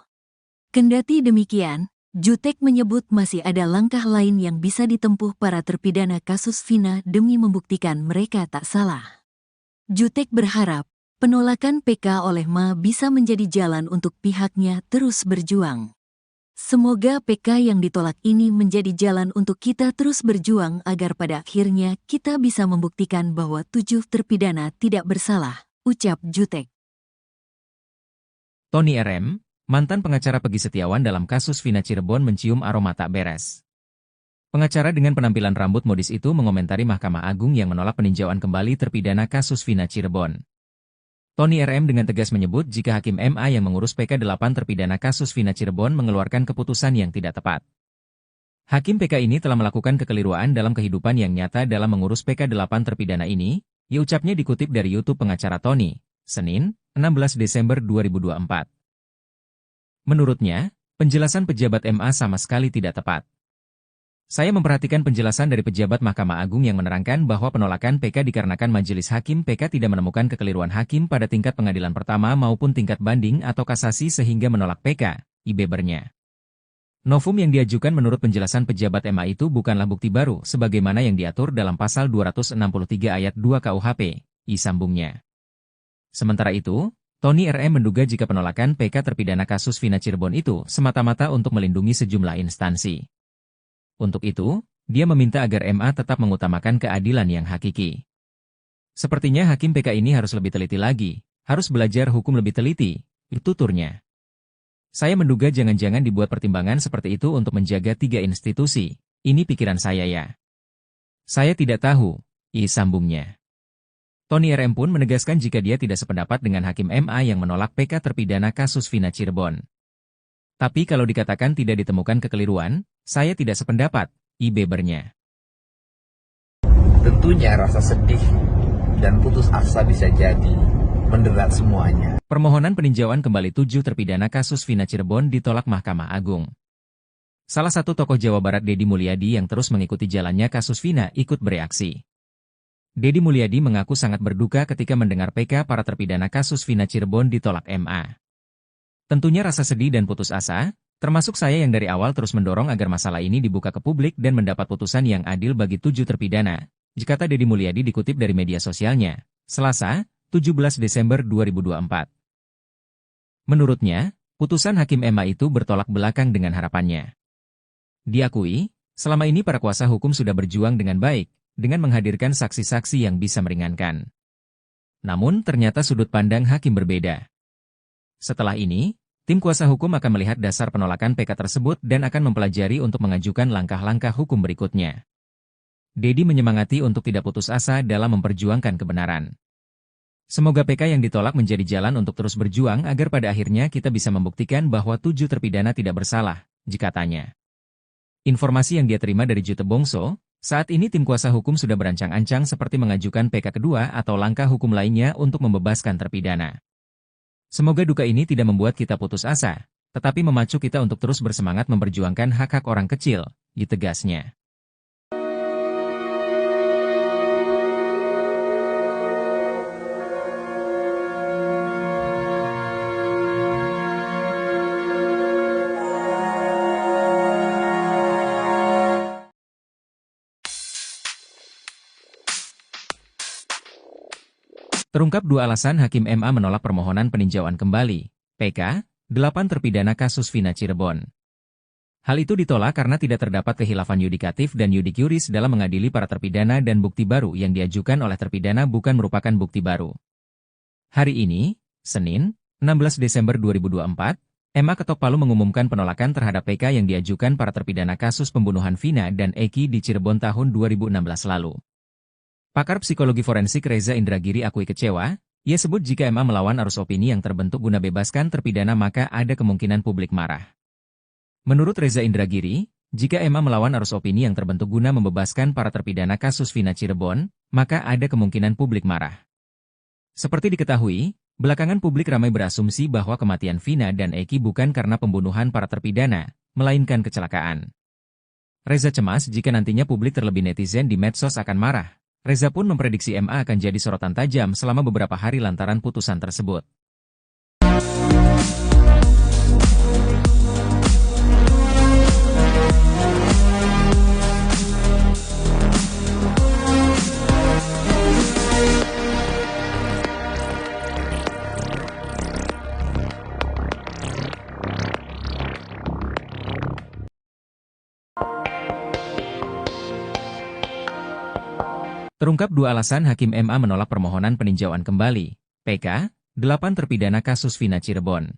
Kendati demikian, Jutek menyebut masih ada langkah lain yang bisa ditempuh para terpidana kasus Vina demi membuktikan mereka tak salah. Jutek berharap penolakan PK oleh Ma bisa menjadi jalan untuk pihaknya terus berjuang. Semoga PK yang ditolak ini menjadi jalan untuk kita terus berjuang agar pada akhirnya kita bisa membuktikan bahwa 7 terpidana tidak bersalah, ucap Jutek. Tony RM, mantan pengacara Peggy Setiawan dalam kasus Vina Cirebon mencium aroma tak beres. Pengacara dengan penampilan rambut modis itu mengomentari Mahkamah Agung yang menolak peninjauan kembali terpidana kasus Vina Cirebon. Tony RM dengan tegas menyebut jika Hakim MA yang mengurus PK 8 terpidana kasus Vina Cirebon mengeluarkan keputusan yang tidak tepat. Hakim PK ini telah melakukan kekeliruan dalam kehidupan yang nyata dalam mengurus PK 8 terpidana ini, ia ucapnya dikutip dari YouTube pengacara Tony, Senin, 16 Desember 2024. Menurutnya, penjelasan pejabat MA sama sekali tidak tepat. Saya memperhatikan penjelasan dari pejabat Mahkamah Agung yang menerangkan bahwa penolakan PK dikarenakan Majelis Hakim PK tidak menemukan kekeliruan hakim pada tingkat pengadilan pertama maupun tingkat banding atau kasasi sehingga menolak PK, bebernya. Novum yang diajukan menurut penjelasan pejabat MA itu bukanlah bukti baru sebagaimana yang diatur dalam pasal 263 ayat 2 KUHP, sambungnya. Sementara itu, Tony RM menduga jika penolakan PK terpidana kasus Vina Cirebon itu semata-mata untuk melindungi sejumlah instansi. Untuk itu, dia meminta agar MA tetap mengutamakan keadilan yang hakiki. Sepertinya Hakim PK ini harus lebih teliti lagi, harus belajar hukum lebih teliti, tuturnya. Saya menduga jangan-jangan dibuat pertimbangan seperti itu untuk menjaga 3 institusi, ini pikiran saya ya. Saya tidak tahu, sambungnya. Tony RM pun menegaskan jika dia tidak sependapat dengan Hakim MA yang menolak PK terpidana kasus Vina Cirebon. Tapi kalau dikatakan tidak ditemukan kekeliruan, saya tidak sependapat, bebernya. Tentunya rasa sedih dan putus asa bisa jadi menderat semuanya. Permohonan peninjauan kembali 7 terpidana kasus Vina Cirebon ditolak Mahkamah Agung. Salah satu tokoh Jawa Barat Deddy Mulyadi yang terus mengikuti jalannya kasus Vina ikut bereaksi. Deddy Mulyadi mengaku sangat berduka ketika mendengar PK para terpidana kasus Vina Cirebon ditolak MA. Tentunya rasa sedih dan putus asa, termasuk saya yang dari awal terus mendorong agar masalah ini dibuka ke publik dan mendapat putusan yang adil bagi 7 terpidana, kata Deddy Mulyadi dikutip dari media sosialnya, Selasa, 17 Desember 2024. Menurutnya, putusan Hakim MA itu bertolak belakang dengan harapannya. Diakui, selama ini para kuasa hukum sudah berjuang dengan baik, dengan menghadirkan saksi-saksi yang bisa meringankan. Namun ternyata sudut pandang hakim berbeda. Setelah ini, tim kuasa hukum akan melihat dasar penolakan PK tersebut dan akan mempelajari untuk mengajukan langkah-langkah hukum berikutnya. Deddy menyemangati untuk tidak putus asa dalam memperjuangkan kebenaran. Semoga PK yang ditolak menjadi jalan untuk terus berjuang agar pada akhirnya kita bisa membuktikan bahwa 7 terpidana tidak bersalah, katanya. Informasi yang dia terima dari Jutek Bongso, Saat ini tim kuasa hukum sudah berancang-ancang seperti mengajukan PK kedua atau langkah hukum lainnya untuk membebaskan terpidana. Semoga duka ini tidak membuat kita putus asa, tetapi memacu kita untuk terus bersemangat memperjuangkan hak-hak orang kecil, ditegasnya. Terungkap 2 alasan Hakim MA menolak permohonan peninjauan kembali, PK, 8 terpidana kasus Vina Cirebon. Hal itu ditolak karena tidak terdapat kehilafan yudikatif dan yudik yuris dalam mengadili para terpidana dan bukti baru yang diajukan oleh terpidana bukan merupakan bukti baru. Hari ini, Senin, 16 Desember 2024, MA ketok Palu mengumumkan penolakan terhadap PK yang diajukan para terpidana kasus pembunuhan Vina dan Eki di Cirebon tahun 2016 lalu. Pakar psikologi forensik Reza Indragiri akui kecewa, ia sebut jika MA melawan arus opini yang terbentuk guna bebaskan terpidana maka ada kemungkinan publik marah. Menurut Reza Indragiri, jika MA melawan arus opini yang terbentuk guna membebaskan para terpidana kasus Vina Cirebon, maka ada kemungkinan publik marah. Seperti diketahui, belakangan publik ramai berasumsi bahwa kematian Vina dan Eki bukan karena pembunuhan para terpidana, melainkan kecelakaan. Reza cemas jika nantinya publik terlebih netizen di medsos akan marah. Reza pun memprediksi MA akan jadi sorotan tajam selama beberapa hari lantaran putusan tersebut. Terungkap 2 alasan Hakim MA menolak permohonan peninjauan kembali, PK, 8 terpidana kasus Vina Cirebon.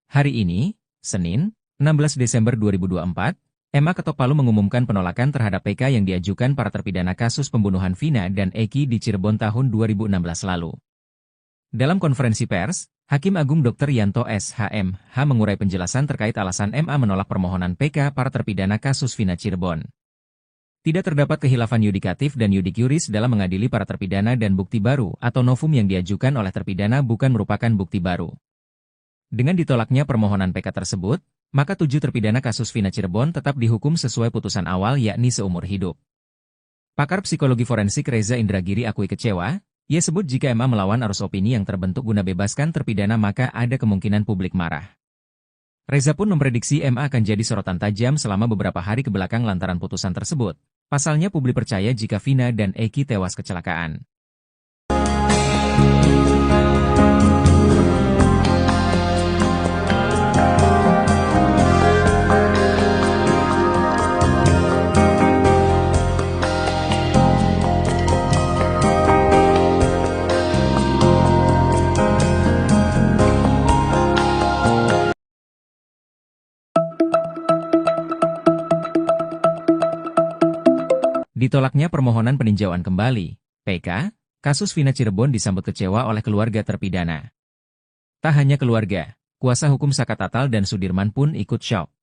Hari ini, Senin, 16 Desember 2024, MA ketok Palu mengumumkan penolakan terhadap PK yang diajukan para terpidana kasus pembunuhan Vina dan Eki di Cirebon tahun 2016 lalu. Dalam konferensi pers, Hakim Agung Dr. Yanto SHMH mengurai penjelasan terkait alasan MA menolak permohonan PK para terpidana kasus Vina Cirebon. Tidak terdapat kehilafan yudikatif dan yudik yuris dalam mengadili para terpidana dan bukti baru atau novum yang diajukan oleh terpidana bukan merupakan bukti baru. Dengan ditolaknya permohonan PK tersebut, maka 7 terpidana kasus Vina Cirebon tetap dihukum sesuai putusan awal yakni seumur hidup. Pakar psikologi forensik Reza Indragiri akui kecewa, ia sebut jika MA melawan arus opini yang terbentuk guna bebaskan terpidana maka ada kemungkinan publik marah. Reza pun memprediksi MA akan jadi sorotan tajam selama beberapa hari kebelakang lantaran putusan tersebut. Pasalnya publik percaya jika Vina dan Eki tewas kecelakaan. Ditolaknya permohonan peninjauan kembali, PK, kasus Vina Cirebon disambut kecewa oleh keluarga terpidana. Tak hanya keluarga, kuasa hukum Saka Tatal dan Sudirman pun ikut syok.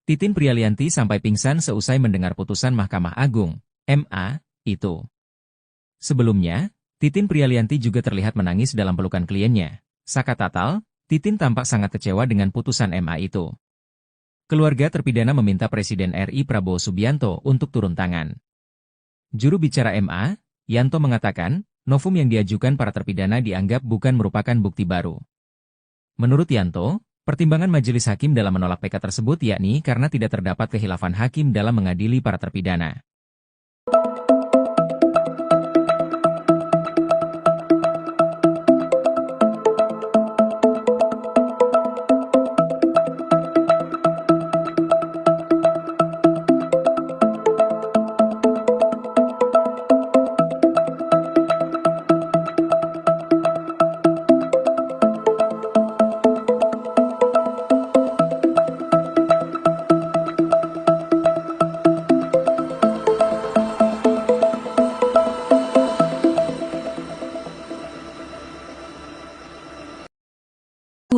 Titin Prialianti sampai pingsan seusai mendengar putusan Mahkamah Agung, MA, itu. Sebelumnya, Titin Prialianti juga terlihat menangis dalam pelukan kliennya. Saka Tatal, Titin tampak sangat kecewa dengan putusan MA itu. Keluarga terpidana meminta Presiden RI Prabowo Subianto untuk turun tangan. Juru bicara MA, Yanto mengatakan, novum yang diajukan para terpidana dianggap bukan merupakan bukti baru. Menurut Yanto, pertimbangan majelis hakim dalam menolak PK tersebut yakni karena tidak terdapat kehilafan hakim dalam mengadili para terpidana.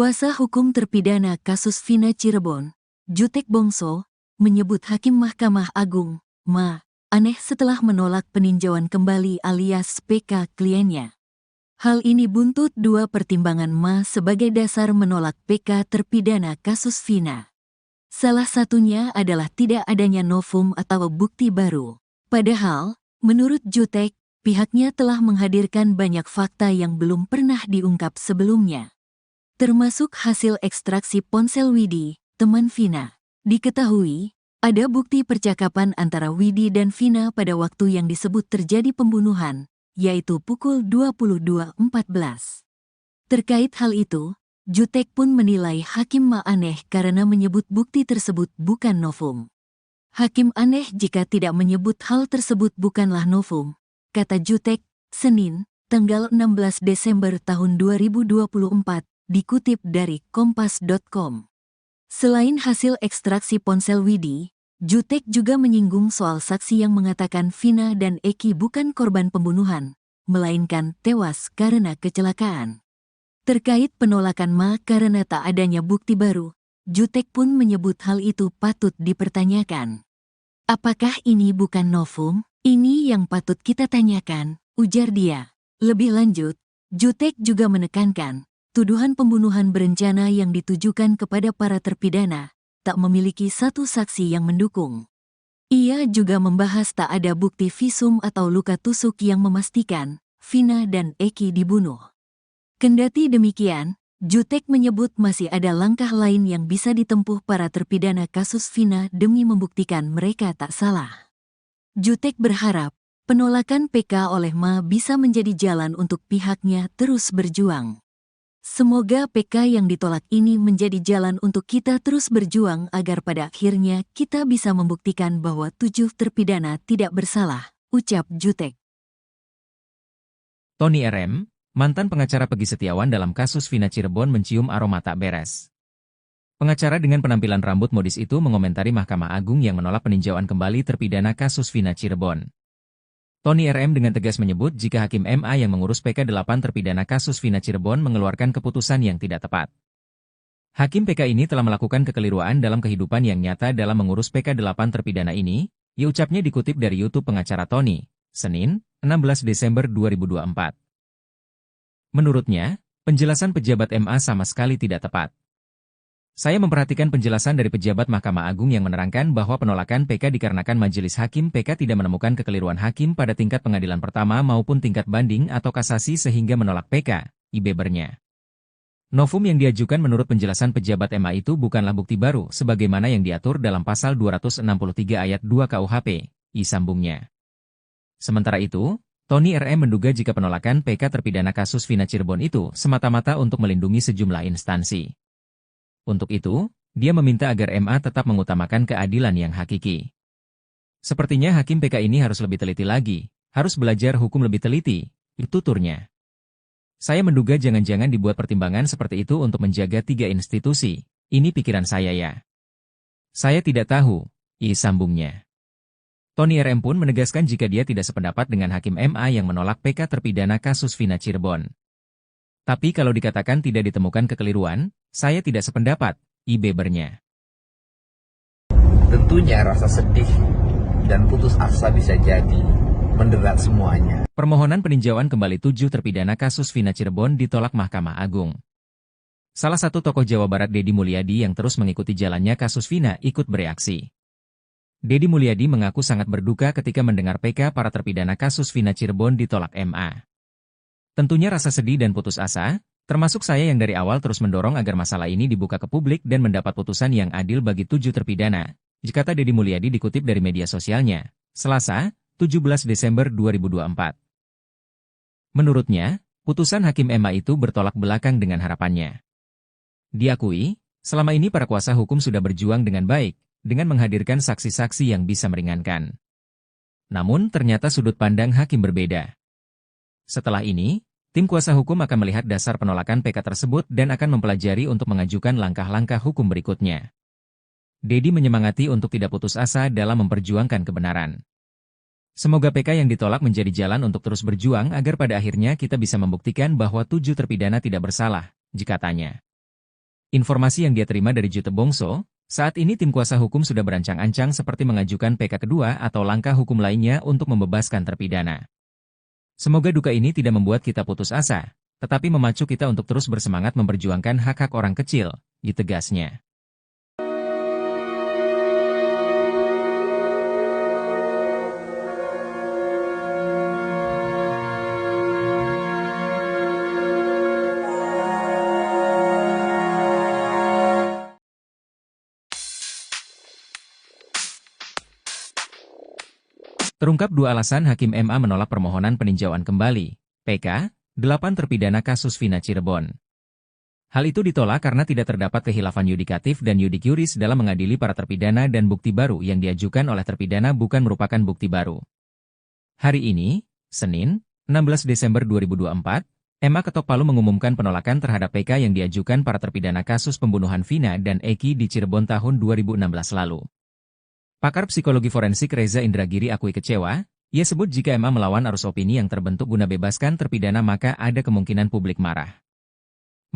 Kuasa hukum terpidana kasus Vina Cirebon, Jutek Bongso, menyebut Hakim Mahkamah Agung, Ma. aneh setelah menolak peninjauan kembali alias PK kliennya. Hal ini buntut dua pertimbangan Ma sebagai dasar menolak PK terpidana kasus Vina. Salah satunya adalah tidak adanya novum atau bukti baru. Padahal, menurut Jutek, pihaknya telah menghadirkan banyak fakta yang belum pernah diungkap sebelumnya. Termasuk hasil ekstraksi ponsel Widi, teman Vina. Diketahui, ada bukti percakapan antara Widi dan Vina pada waktu yang disebut terjadi pembunuhan, yaitu pukul 22.14. Terkait hal itu, Jutek pun menilai Hakim Ma aneh karena menyebut bukti tersebut bukan novum. Hakim aneh jika tidak menyebut hal tersebut bukanlah novum, kata Jutek, Senin, tanggal 16 Desember tahun 2024, dikutip dari kompas.com. Selain hasil ekstraksi ponsel Widi, Jutek juga menyinggung soal saksi yang mengatakan Vina dan Eki bukan korban pembunuhan, melainkan tewas karena kecelakaan. Terkait penolakan Ma karena tak adanya bukti baru, Jutek pun menyebut hal itu patut dipertanyakan. Apakah ini bukan novum? Ini yang patut kita tanyakan, ujar dia. Lebih lanjut, Jutek juga menekankan, tuduhan pembunuhan berencana yang ditujukan kepada para terpidana tak memiliki satu saksi yang mendukung. Ia juga membahas tak ada bukti visum atau luka tusuk yang memastikan Vina dan Eki dibunuh. Kendati demikian, Jutek menyebut masih ada langkah lain yang bisa ditempuh para terpidana kasus Vina demi membuktikan mereka tak salah. Jutek berharap penolakan PK oleh Ma bisa menjadi jalan untuk pihaknya terus berjuang. Semoga PK yang ditolak ini menjadi jalan untuk kita terus berjuang agar pada akhirnya kita bisa membuktikan bahwa 7 terpidana tidak bersalah, ucap Jutek. Tony RM, mantan pengacara Peggy Setiawan dalam kasus Vina Cirebon mencium aroma tak beres. Pengacara dengan penampilan rambut modis itu mengomentari Mahkamah Agung yang menolak peninjauan kembali terpidana kasus Vina Cirebon. Tony RM dengan tegas menyebut jika Hakim MA yang mengurus PK 8 terpidana kasus Vina Cirebon mengeluarkan keputusan yang tidak tepat. Hakim PK ini telah melakukan kekeliruan dalam kehidupan yang nyata dalam mengurus PK 8 terpidana ini, ia ucapnya dikutip dari YouTube pengacara Tony, Senin, 16 Desember 2024. Menurutnya, penjelasan pejabat MA sama sekali tidak tepat. Saya memperhatikan penjelasan dari pejabat Mahkamah Agung yang menerangkan bahwa penolakan PK dikarenakan Majelis Hakim PK tidak menemukan kekeliruan hakim pada tingkat pengadilan pertama maupun tingkat banding atau kasasi sehingga menolak PK, bebernya. Novum yang diajukan menurut penjelasan pejabat MA itu bukanlah bukti baru sebagaimana yang diatur dalam pasal 263 ayat 2 KUHP, sambungnya. Sementara itu, Tony RM menduga jika penolakan PK terpidana kasus Vina Cirebon itu semata-mata untuk melindungi sejumlah instansi. Untuk itu, dia meminta agar MA tetap mengutamakan keadilan yang hakiki. Sepertinya Hakim PK ini harus lebih teliti lagi, harus belajar hukum lebih teliti, tuturnya. Saya menduga jangan-jangan dibuat pertimbangan seperti itu untuk menjaga 3 institusi, ini pikiran saya ya. Saya tidak tahu, sambungnya. Tony RM pun menegaskan jika dia tidak sependapat dengan Hakim MA yang menolak PK terpidana kasus Vina Cirebon. Tapi kalau dikatakan tidak ditemukan kekeliruan, saya tidak sependapat, bebernya. Tentunya rasa sedih dan putus asa bisa jadi menderat semuanya. Permohonan peninjauan kembali 7 terpidana kasus Vina Cirebon ditolak Mahkamah Agung. Salah satu tokoh Jawa Barat Deddy Mulyadi yang terus mengikuti jalannya kasus Vina ikut bereaksi. Deddy Mulyadi mengaku sangat berduka ketika mendengar PK para terpidana kasus Vina Cirebon ditolak MA. Tentunya rasa sedih dan putus asa, termasuk saya yang dari awal terus mendorong agar masalah ini dibuka ke publik dan mendapat putusan yang adil bagi 7 terpidana, kata Deddy Mulyadi dikutip dari media sosialnya, Selasa, 17 Desember 2024. Menurutnya, putusan Hakim MA itu bertolak belakang dengan harapannya. Diakui, selama ini para kuasa hukum sudah berjuang dengan baik, dengan menghadirkan saksi-saksi yang bisa meringankan. Namun ternyata sudut pandang hakim berbeda. Setelah ini, tim kuasa hukum akan melihat dasar penolakan PK tersebut dan akan mempelajari untuk mengajukan langkah-langkah hukum berikutnya. Deddy menyemangati untuk tidak putus asa dalam memperjuangkan kebenaran. Semoga PK yang ditolak menjadi jalan untuk terus berjuang agar pada akhirnya kita bisa membuktikan bahwa 7 terpidana tidak bersalah, katanya. Informasi yang dia terima dari Jutek Bongso, Saat ini tim kuasa hukum sudah berancang-ancang seperti mengajukan PK kedua atau langkah hukum lainnya untuk membebaskan terpidana. Semoga duka ini tidak membuat kita putus asa, tetapi memacu kita untuk terus bersemangat memperjuangkan hak-hak orang kecil, ditegasnya. Terungkap 2 alasan Hakim MA menolak permohonan peninjauan kembali, PK, 8 terpidana kasus Vina Cirebon. Hal itu ditolak karena tidak terdapat kehilafan yudikatif dan yudik yuris dalam mengadili para terpidana dan bukti baru yang diajukan oleh terpidana bukan merupakan bukti baru. Hari ini, Senin, 16 Desember 2024, MA Ketok Palu mengumumkan penolakan terhadap PK yang diajukan para terpidana kasus pembunuhan Vina dan Eki di Cirebon tahun 2016 lalu. Pakar psikologi forensik Reza Indragiri akui kecewa. Ia sebut jika MA melawan arus opini yang terbentuk guna bebaskan terpidana maka ada kemungkinan publik marah.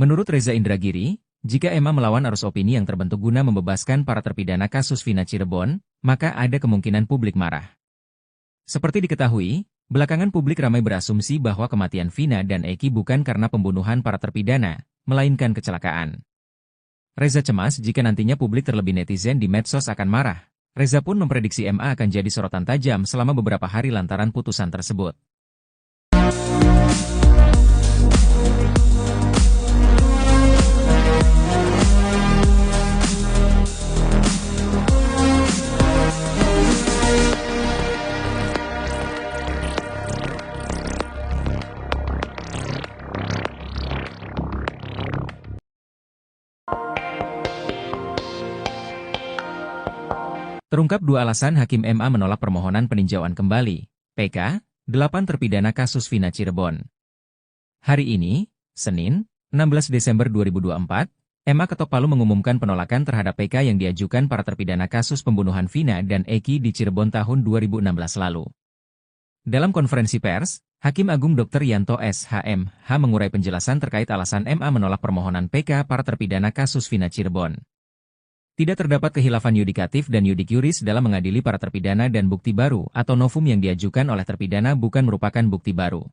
Menurut Reza Indragiri, jika MA melawan arus opini yang terbentuk guna membebaskan para terpidana kasus Vina Cirebon, maka ada kemungkinan publik marah. Seperti diketahui, belakangan publik ramai berasumsi bahwa kematian Vina dan Eki bukan karena pembunuhan para terpidana, melainkan kecelakaan. Reza cemas jika nantinya publik terlebih netizen di medsos akan marah. Reza pun memprediksi MA akan jadi sorotan tajam selama beberapa hari lantaran putusan tersebut. Terungkap 2 alasan Hakim MA menolak permohonan peninjauan kembali, PK, 8 terpidana kasus Vina Cirebon. Hari ini, Senin, 16 Desember 2024, MA Ketok Palu mengumumkan penolakan terhadap PK yang diajukan para terpidana kasus pembunuhan Vina dan Eki di Cirebon tahun 2016 lalu. Dalam konferensi pers, Hakim Agung Dr. Yanto SHMH mengurai penjelasan terkait alasan MA menolak permohonan PK para terpidana kasus Vina Cirebon. Tidak terdapat kehilafan yudikatif dan yudik yuris dalam mengadili para terpidana dan bukti baru atau novum yang diajukan oleh terpidana bukan merupakan bukti baru.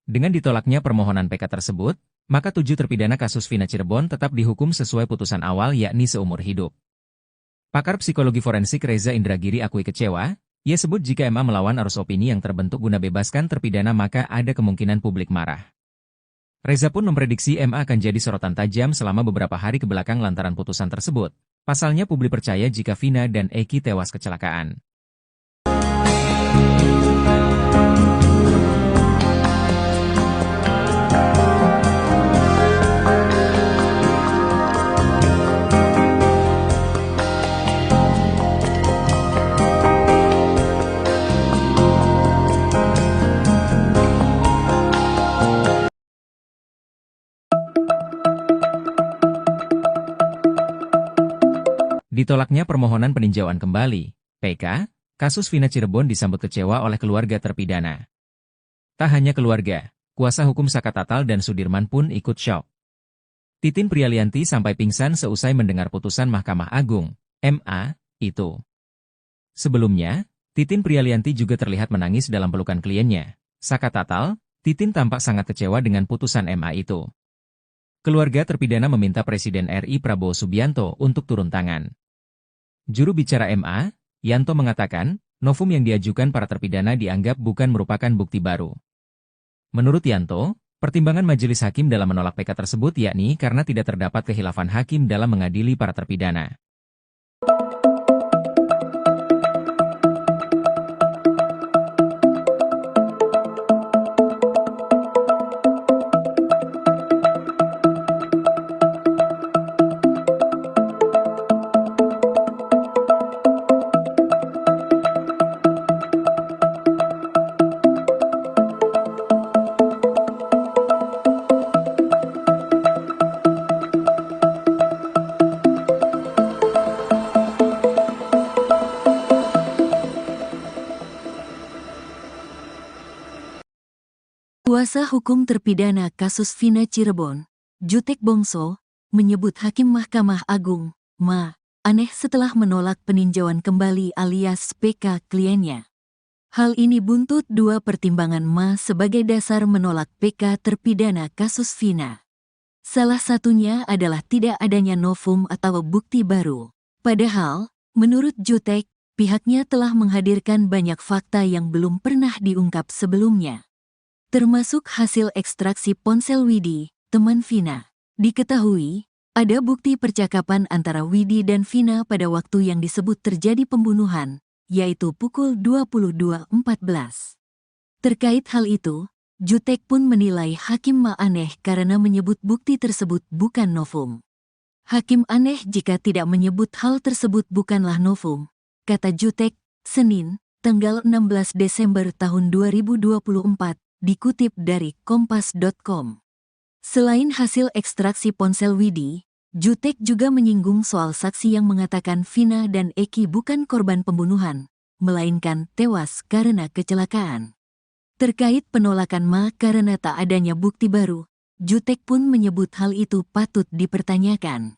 Dengan ditolaknya permohonan PK tersebut, maka 7 terpidana kasus Vina Cirebon tetap dihukum sesuai putusan awal yakni seumur hidup. Pakar psikologi forensik Reza Indragiri akui kecewa. Ia sebut jika MA melawan arus opini yang terbentuk guna bebaskan terpidana maka ada kemungkinan publik marah. Reza pun memprediksi MA akan jadi sorotan tajam selama beberapa hari kebelakang lantaran putusan tersebut. Pasalnya publik percaya jika Vina dan Eki tewas kecelakaan. Ditolaknya permohonan peninjauan kembali, PK, kasus Vina Cirebon disambut kecewa oleh keluarga terpidana. Tak hanya keluarga, kuasa hukum Saka Tatal dan Sudirman pun ikut syok. Titin Prialianti sampai pingsan seusai mendengar putusan Mahkamah Agung, MA, itu. Sebelumnya, Titin Prialianti juga terlihat menangis dalam pelukan kliennya. Saka Tatal, Titin tampak sangat kecewa dengan putusan MA itu. Keluarga terpidana meminta Presiden RI Prabowo Subianto untuk turun tangan. Juru bicara MA, Yanto mengatakan, novum yang diajukan para terpidana dianggap bukan merupakan bukti baru. Menurut Yanto, pertimbangan majelis hakim dalam menolak PK tersebut yakni karena tidak terdapat kehilafan hakim dalam mengadili para terpidana. Kuasa hukum terpidana kasus Vina Cirebon, Jutek Bongso, menyebut Hakim Mahkamah Agung, Ma. aneh setelah menolak peninjauan kembali alias PK kliennya. Hal ini buntut dua pertimbangan Ma sebagai dasar menolak PK terpidana kasus Vina. Salah satunya adalah tidak adanya novum atau bukti baru. Padahal, menurut Jutek, pihaknya telah menghadirkan banyak fakta yang belum pernah diungkap sebelumnya. Termasuk hasil ekstraksi ponsel Widi, teman Vina. Diketahui, ada bukti percakapan antara Widi dan Vina pada waktu yang disebut terjadi pembunuhan, yaitu pukul 22.14. Terkait hal itu, Jutek pun menilai Hakim Ma aneh karena menyebut bukti tersebut bukan novum. Hakim aneh jika tidak menyebut hal tersebut bukanlah novum, kata Jutek, Senin, tanggal 16 Desember tahun 2024, dikutip dari kompas.com. Selain hasil ekstraksi ponsel Widi, Jutek juga menyinggung soal saksi yang mengatakan Vina dan Eki bukan korban pembunuhan, melainkan tewas karena kecelakaan. Terkait penolakan Ma karena tak adanya bukti baru, Jutek pun menyebut hal itu patut dipertanyakan.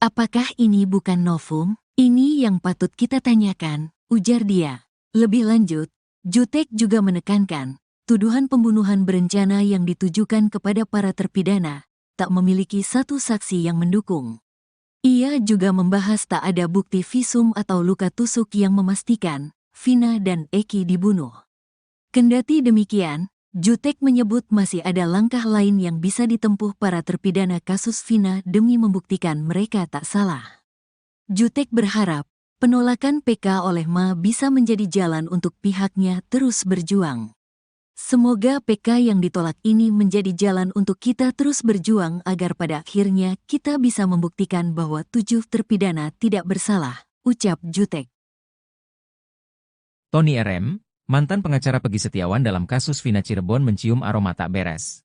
Apakah ini bukan novum? Ini yang patut kita tanyakan, ujar dia. Lebih lanjut, Jutek juga menekankan, tuduhan pembunuhan berencana yang ditujukan kepada para terpidana tak memiliki satu saksi yang mendukung. Ia juga membahas tak ada bukti visum atau luka tusuk yang memastikan Vina dan Eki dibunuh. Kendati demikian, Jutek menyebut masih ada langkah lain yang bisa ditempuh para terpidana kasus Vina demi membuktikan mereka tak salah. Jutek berharap, penolakan PK oleh Ma bisa menjadi jalan untuk pihaknya terus berjuang. Semoga PK yang ditolak ini menjadi jalan untuk kita terus berjuang agar pada akhirnya kita bisa membuktikan bahwa 7 terpidana tidak bersalah, ucap Jutek. Tony RM, mantan pengacara Peggy Setiawan dalam kasus Vina Cirebon mencium aroma tak beres.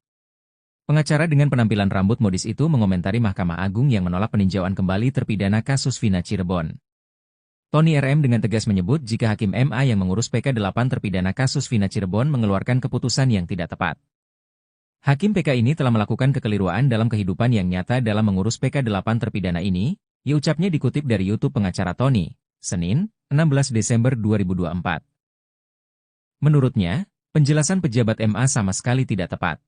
Pengacara dengan penampilan rambut modis itu mengomentari Mahkamah Agung yang menolak peninjauan kembali terpidana kasus Vina Cirebon. Tony RM dengan tegas menyebut jika Hakim MA yang mengurus PK 8 terpidana kasus Vina Cirebon mengeluarkan keputusan yang tidak tepat. Hakim PK ini telah melakukan kekeliruan dalam kehidupan yang nyata dalam mengurus PK 8 terpidana ini, ya ucapnya dikutip dari YouTube pengacara Tony, Senin, 16 Desember 2024. Menurutnya, penjelasan pejabat MA sama sekali tidak tepat.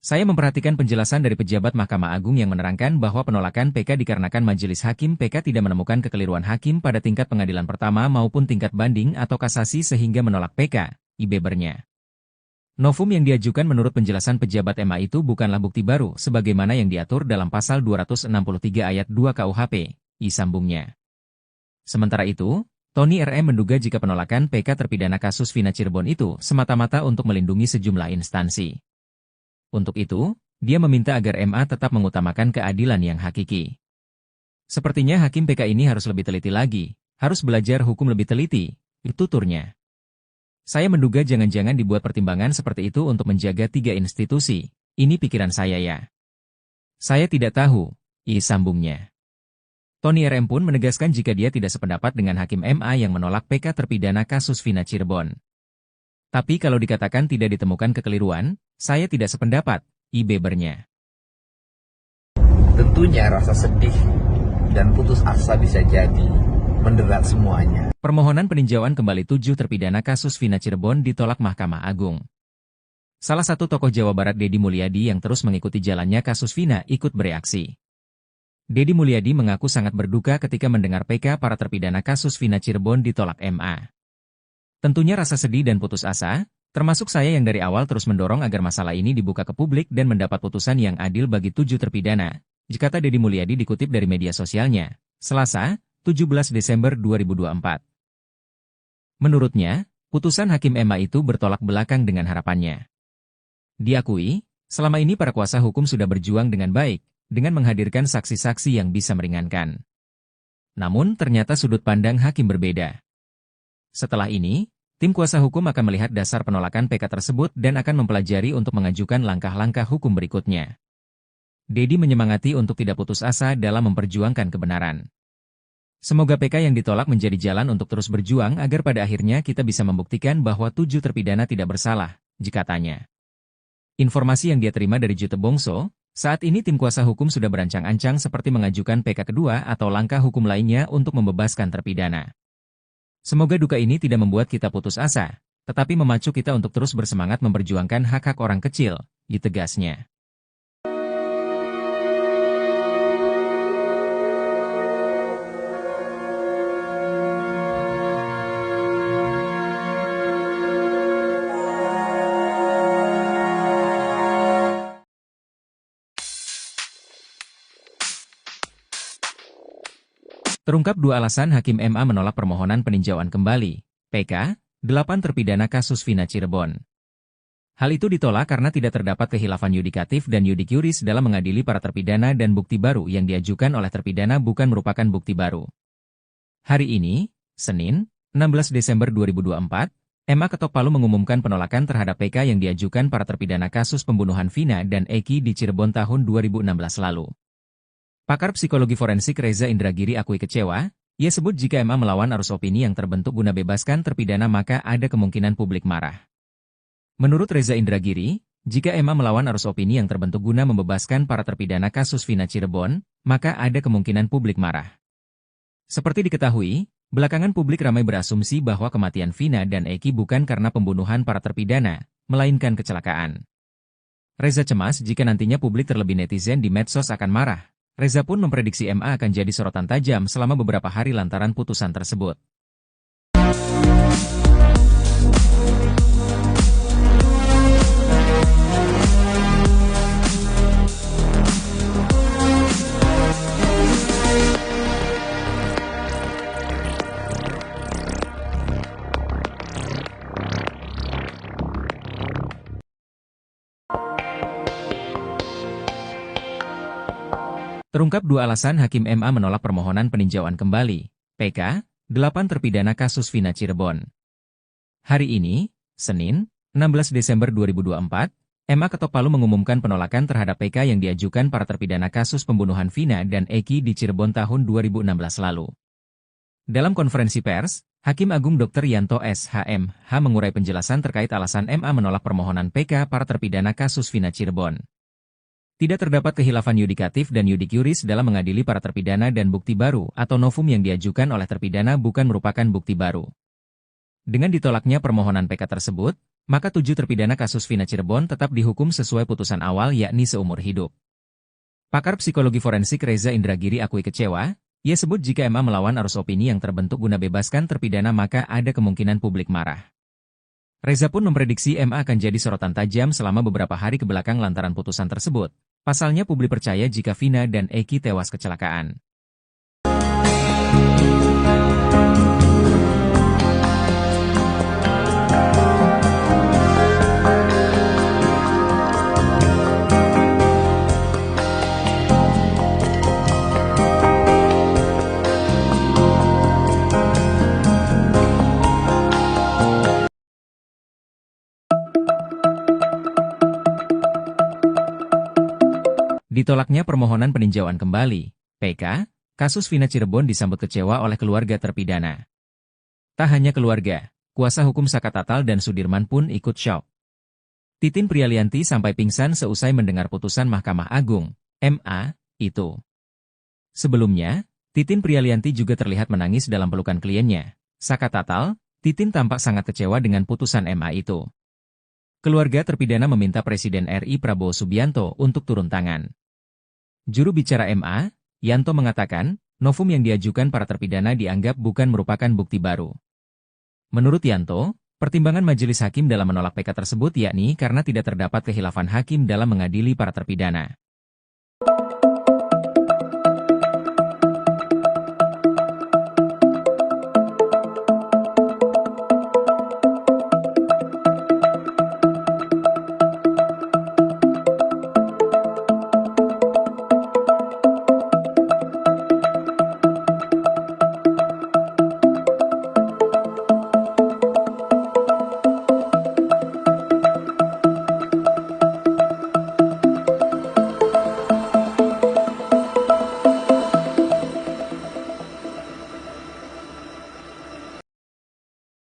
Saya memperhatikan penjelasan dari pejabat Mahkamah Agung yang menerangkan bahwa penolakan PK dikarenakan Majelis Hakim PK tidak menemukan kekeliruan hakim pada tingkat pengadilan pertama maupun tingkat banding atau kasasi sehingga menolak PK, ibebernya. Novum yang diajukan menurut penjelasan pejabat MA itu bukanlah bukti baru sebagaimana yang diatur dalam pasal 263 ayat 2 KUHP, sambungnya. Sementara itu, Tony RM menduga jika penolakan PK terpidana kasus Vina Cirebon itu semata-mata untuk melindungi sejumlah instansi. Untuk itu, dia meminta agar MA tetap mengutamakan keadilan yang hakiki. Sepertinya Hakim PK ini harus lebih teliti lagi, harus belajar hukum lebih teliti, tuturnya. Saya menduga jangan-jangan dibuat pertimbangan seperti itu untuk menjaga 3 institusi, ini pikiran saya ya. Saya tidak tahu, sambungnya. Tony RM pun menegaskan jika dia tidak sependapat dengan Hakim MA yang menolak PK terpidana kasus Vina Cirebon. Tapi kalau dikatakan tidak ditemukan kekeliruan, saya tidak sependapat, ibebernya. Tentunya rasa sedih dan putus asa bisa jadi menderat semuanya. Permohonan peninjauan kembali 7 terpidana kasus Vina Cirebon ditolak Mahkamah Agung. Salah satu tokoh Jawa Barat Deddy Mulyadi yang terus mengikuti jalannya kasus Vina ikut bereaksi. Deddy Mulyadi mengaku sangat berduka ketika mendengar PK para terpidana kasus Vina Cirebon ditolak MA. Tentunya rasa sedih dan putus asa, termasuk saya yang dari awal terus mendorong agar masalah ini dibuka ke publik dan mendapat putusan yang adil bagi 7 terpidana, kata Deddy Mulyadi dikutip dari media sosialnya, Selasa, 17 Desember 2024. Menurutnya, putusan Hakim MA itu bertolak belakang dengan harapannya. Diakui, selama ini para kuasa hukum sudah berjuang dengan baik, dengan menghadirkan saksi-saksi yang bisa meringankan. Namun ternyata sudut pandang hakim berbeda. Setelah ini, tim kuasa hukum akan melihat dasar penolakan PK tersebut dan akan mempelajari untuk mengajukan langkah-langkah hukum berikutnya. Deddy menyemangati untuk tidak putus asa dalam memperjuangkan kebenaran. Semoga PK yang ditolak menjadi jalan untuk terus berjuang agar pada akhirnya kita bisa membuktikan bahwa 7 terpidana tidak bersalah, katanya. Informasi yang dia terima dari Jutek Bongso, Saat ini tim kuasa hukum sudah berancang-ancang seperti mengajukan PK kedua atau langkah hukum lainnya untuk membebaskan terpidana. Semoga duka ini tidak membuat kita putus asa, tetapi memacu kita untuk terus bersemangat memperjuangkan hak-hak orang kecil, ditegasnya. Terungkap 2 alasan Hakim MA menolak permohonan peninjauan kembali, PK, 8 terpidana kasus Vina Cirebon. Hal itu ditolak karena tidak terdapat khilafan yudikatif dan yudik yuris dalam mengadili para terpidana dan bukti baru yang diajukan oleh terpidana bukan merupakan bukti baru. Hari ini, Senin, 16 Desember 2024, MA ketok Palu mengumumkan penolakan terhadap PK yang diajukan para terpidana kasus pembunuhan Vina dan Eki di Cirebon tahun 2016 lalu. Pakar psikologi forensik Reza Indragiri akui kecewa, ia sebut jika MA melawan arus opini yang terbentuk guna bebaskan terpidana maka ada kemungkinan publik marah. Menurut Reza Indragiri, jika MA melawan arus opini yang terbentuk guna membebaskan para terpidana kasus Vina Cirebon, maka ada kemungkinan publik marah. Seperti diketahui, belakangan publik ramai berasumsi bahwa kematian Vina dan Eki bukan karena pembunuhan para terpidana, melainkan kecelakaan. Reza cemas jika nantinya publik terlebih netizen di medsos akan marah. Reza pun memprediksi MA akan jadi sorotan tajam selama beberapa hari lantaran putusan tersebut. Terungkap 2 alasan Hakim MA menolak permohonan peninjauan kembali, PK, 8 terpidana kasus Vina Cirebon. Hari ini, Senin, 16 Desember 2024, MA ketok Palu mengumumkan penolakan terhadap PK yang diajukan para terpidana kasus pembunuhan Vina dan Eki di Cirebon tahun 2016 lalu. Dalam konferensi pers, Hakim Agung Dr. Yanto SHMH mengurai penjelasan terkait alasan MA menolak permohonan PK para terpidana kasus Vina Cirebon. Tidak terdapat khilafan yudikatif dan yudik yuris dalam mengadili para terpidana dan bukti baru atau novum yang diajukan oleh terpidana bukan merupakan bukti baru. Dengan ditolaknya permohonan PK tersebut, maka 7 terpidana kasus Vina Cirebon tetap dihukum sesuai putusan awal yakni seumur hidup. Pakar psikologi forensik Reza Indragiri akui kecewa, ia sebut jika MA melawan arus opini yang terbentuk guna bebaskan terpidana maka ada kemungkinan publik marah. Reza pun memprediksi MA akan jadi sorotan tajam selama beberapa hari kebelakang lantaran putusan tersebut. Pasalnya publik percaya jika Vina dan Eki tewas kecelakaan. Ditolaknya permohonan peninjauan kembali, PK, kasus Vina Cirebon disambut kecewa oleh keluarga terpidana. Tak hanya keluarga, kuasa hukum Saka Tatal dan Sudirman pun ikut syok. Titin Prialianti sampai pingsan seusai mendengar putusan Mahkamah Agung, MA, itu. Sebelumnya, Titin Prialianti juga terlihat menangis dalam pelukan kliennya. Saka Tatal, Titin tampak sangat kecewa dengan putusan MA itu. Keluarga terpidana meminta Presiden RI Prabowo Subianto untuk turun tangan. Juru bicara MA, Yanto mengatakan, novum yang diajukan para terpidana dianggap bukan merupakan bukti baru. Menurut Yanto, pertimbangan majelis hakim dalam menolak PK tersebut yakni karena tidak terdapat khilafan hakim dalam mengadili para terpidana.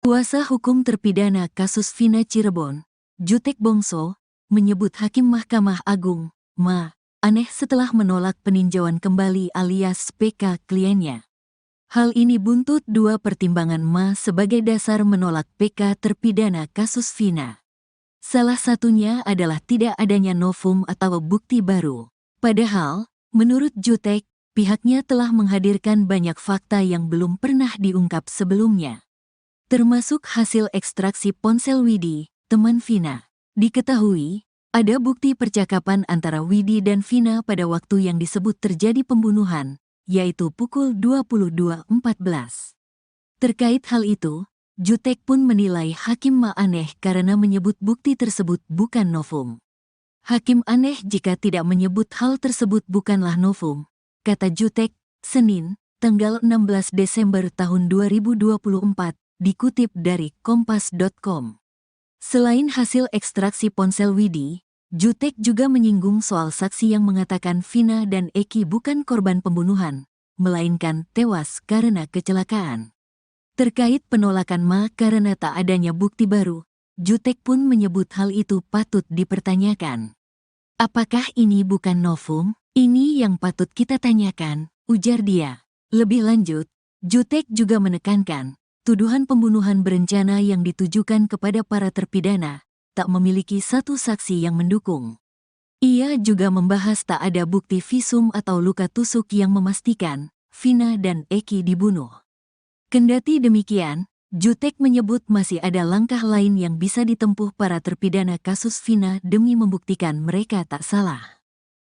Kuasa hukum terpidana kasus Vina Cirebon, Jutek Bongso, menyebut Hakim Mahkamah Agung, Ma. aneh setelah menolak peninjauan kembali alias PK kliennya. Hal ini buntut dua pertimbangan Ma sebagai dasar menolak PK terpidana kasus Vina. Salah satunya adalah tidak adanya novum atau bukti baru. Padahal, menurut Jutek, pihaknya telah menghadirkan banyak fakta yang belum pernah diungkap sebelumnya. Termasuk hasil ekstraksi ponsel Widi, teman Vina. Diketahui, ada bukti percakapan antara Widi dan Vina pada waktu yang disebut terjadi pembunuhan, yaitu pukul 22.14. Terkait hal itu, Jutek pun menilai Hakim Ma aneh karena menyebut bukti tersebut bukan novum. Hakim aneh jika tidak menyebut hal tersebut bukanlah novum, kata Jutek, Senin, tanggal 16 Desember tahun 2024, dikutip dari kompas.com. Selain hasil ekstraksi ponsel Widi, Jutek juga menyinggung soal saksi yang mengatakan Vina dan Eki bukan korban pembunuhan, melainkan tewas karena kecelakaan. Terkait penolakan Ma karena tak adanya bukti baru, Jutek pun menyebut hal itu patut dipertanyakan. Apakah ini bukan novum? Ini yang patut kita tanyakan, ujar dia. Lebih lanjut, Jutek juga menekankan, tuduhan pembunuhan berencana yang ditujukan kepada para terpidana tak memiliki satu saksi yang mendukung. Ia juga membahas tak ada bukti visum atau luka tusuk yang memastikan Vina dan Eki dibunuh. Kendati demikian, Jutek menyebut masih ada langkah lain yang bisa ditempuh para terpidana kasus Vina demi membuktikan mereka tak salah.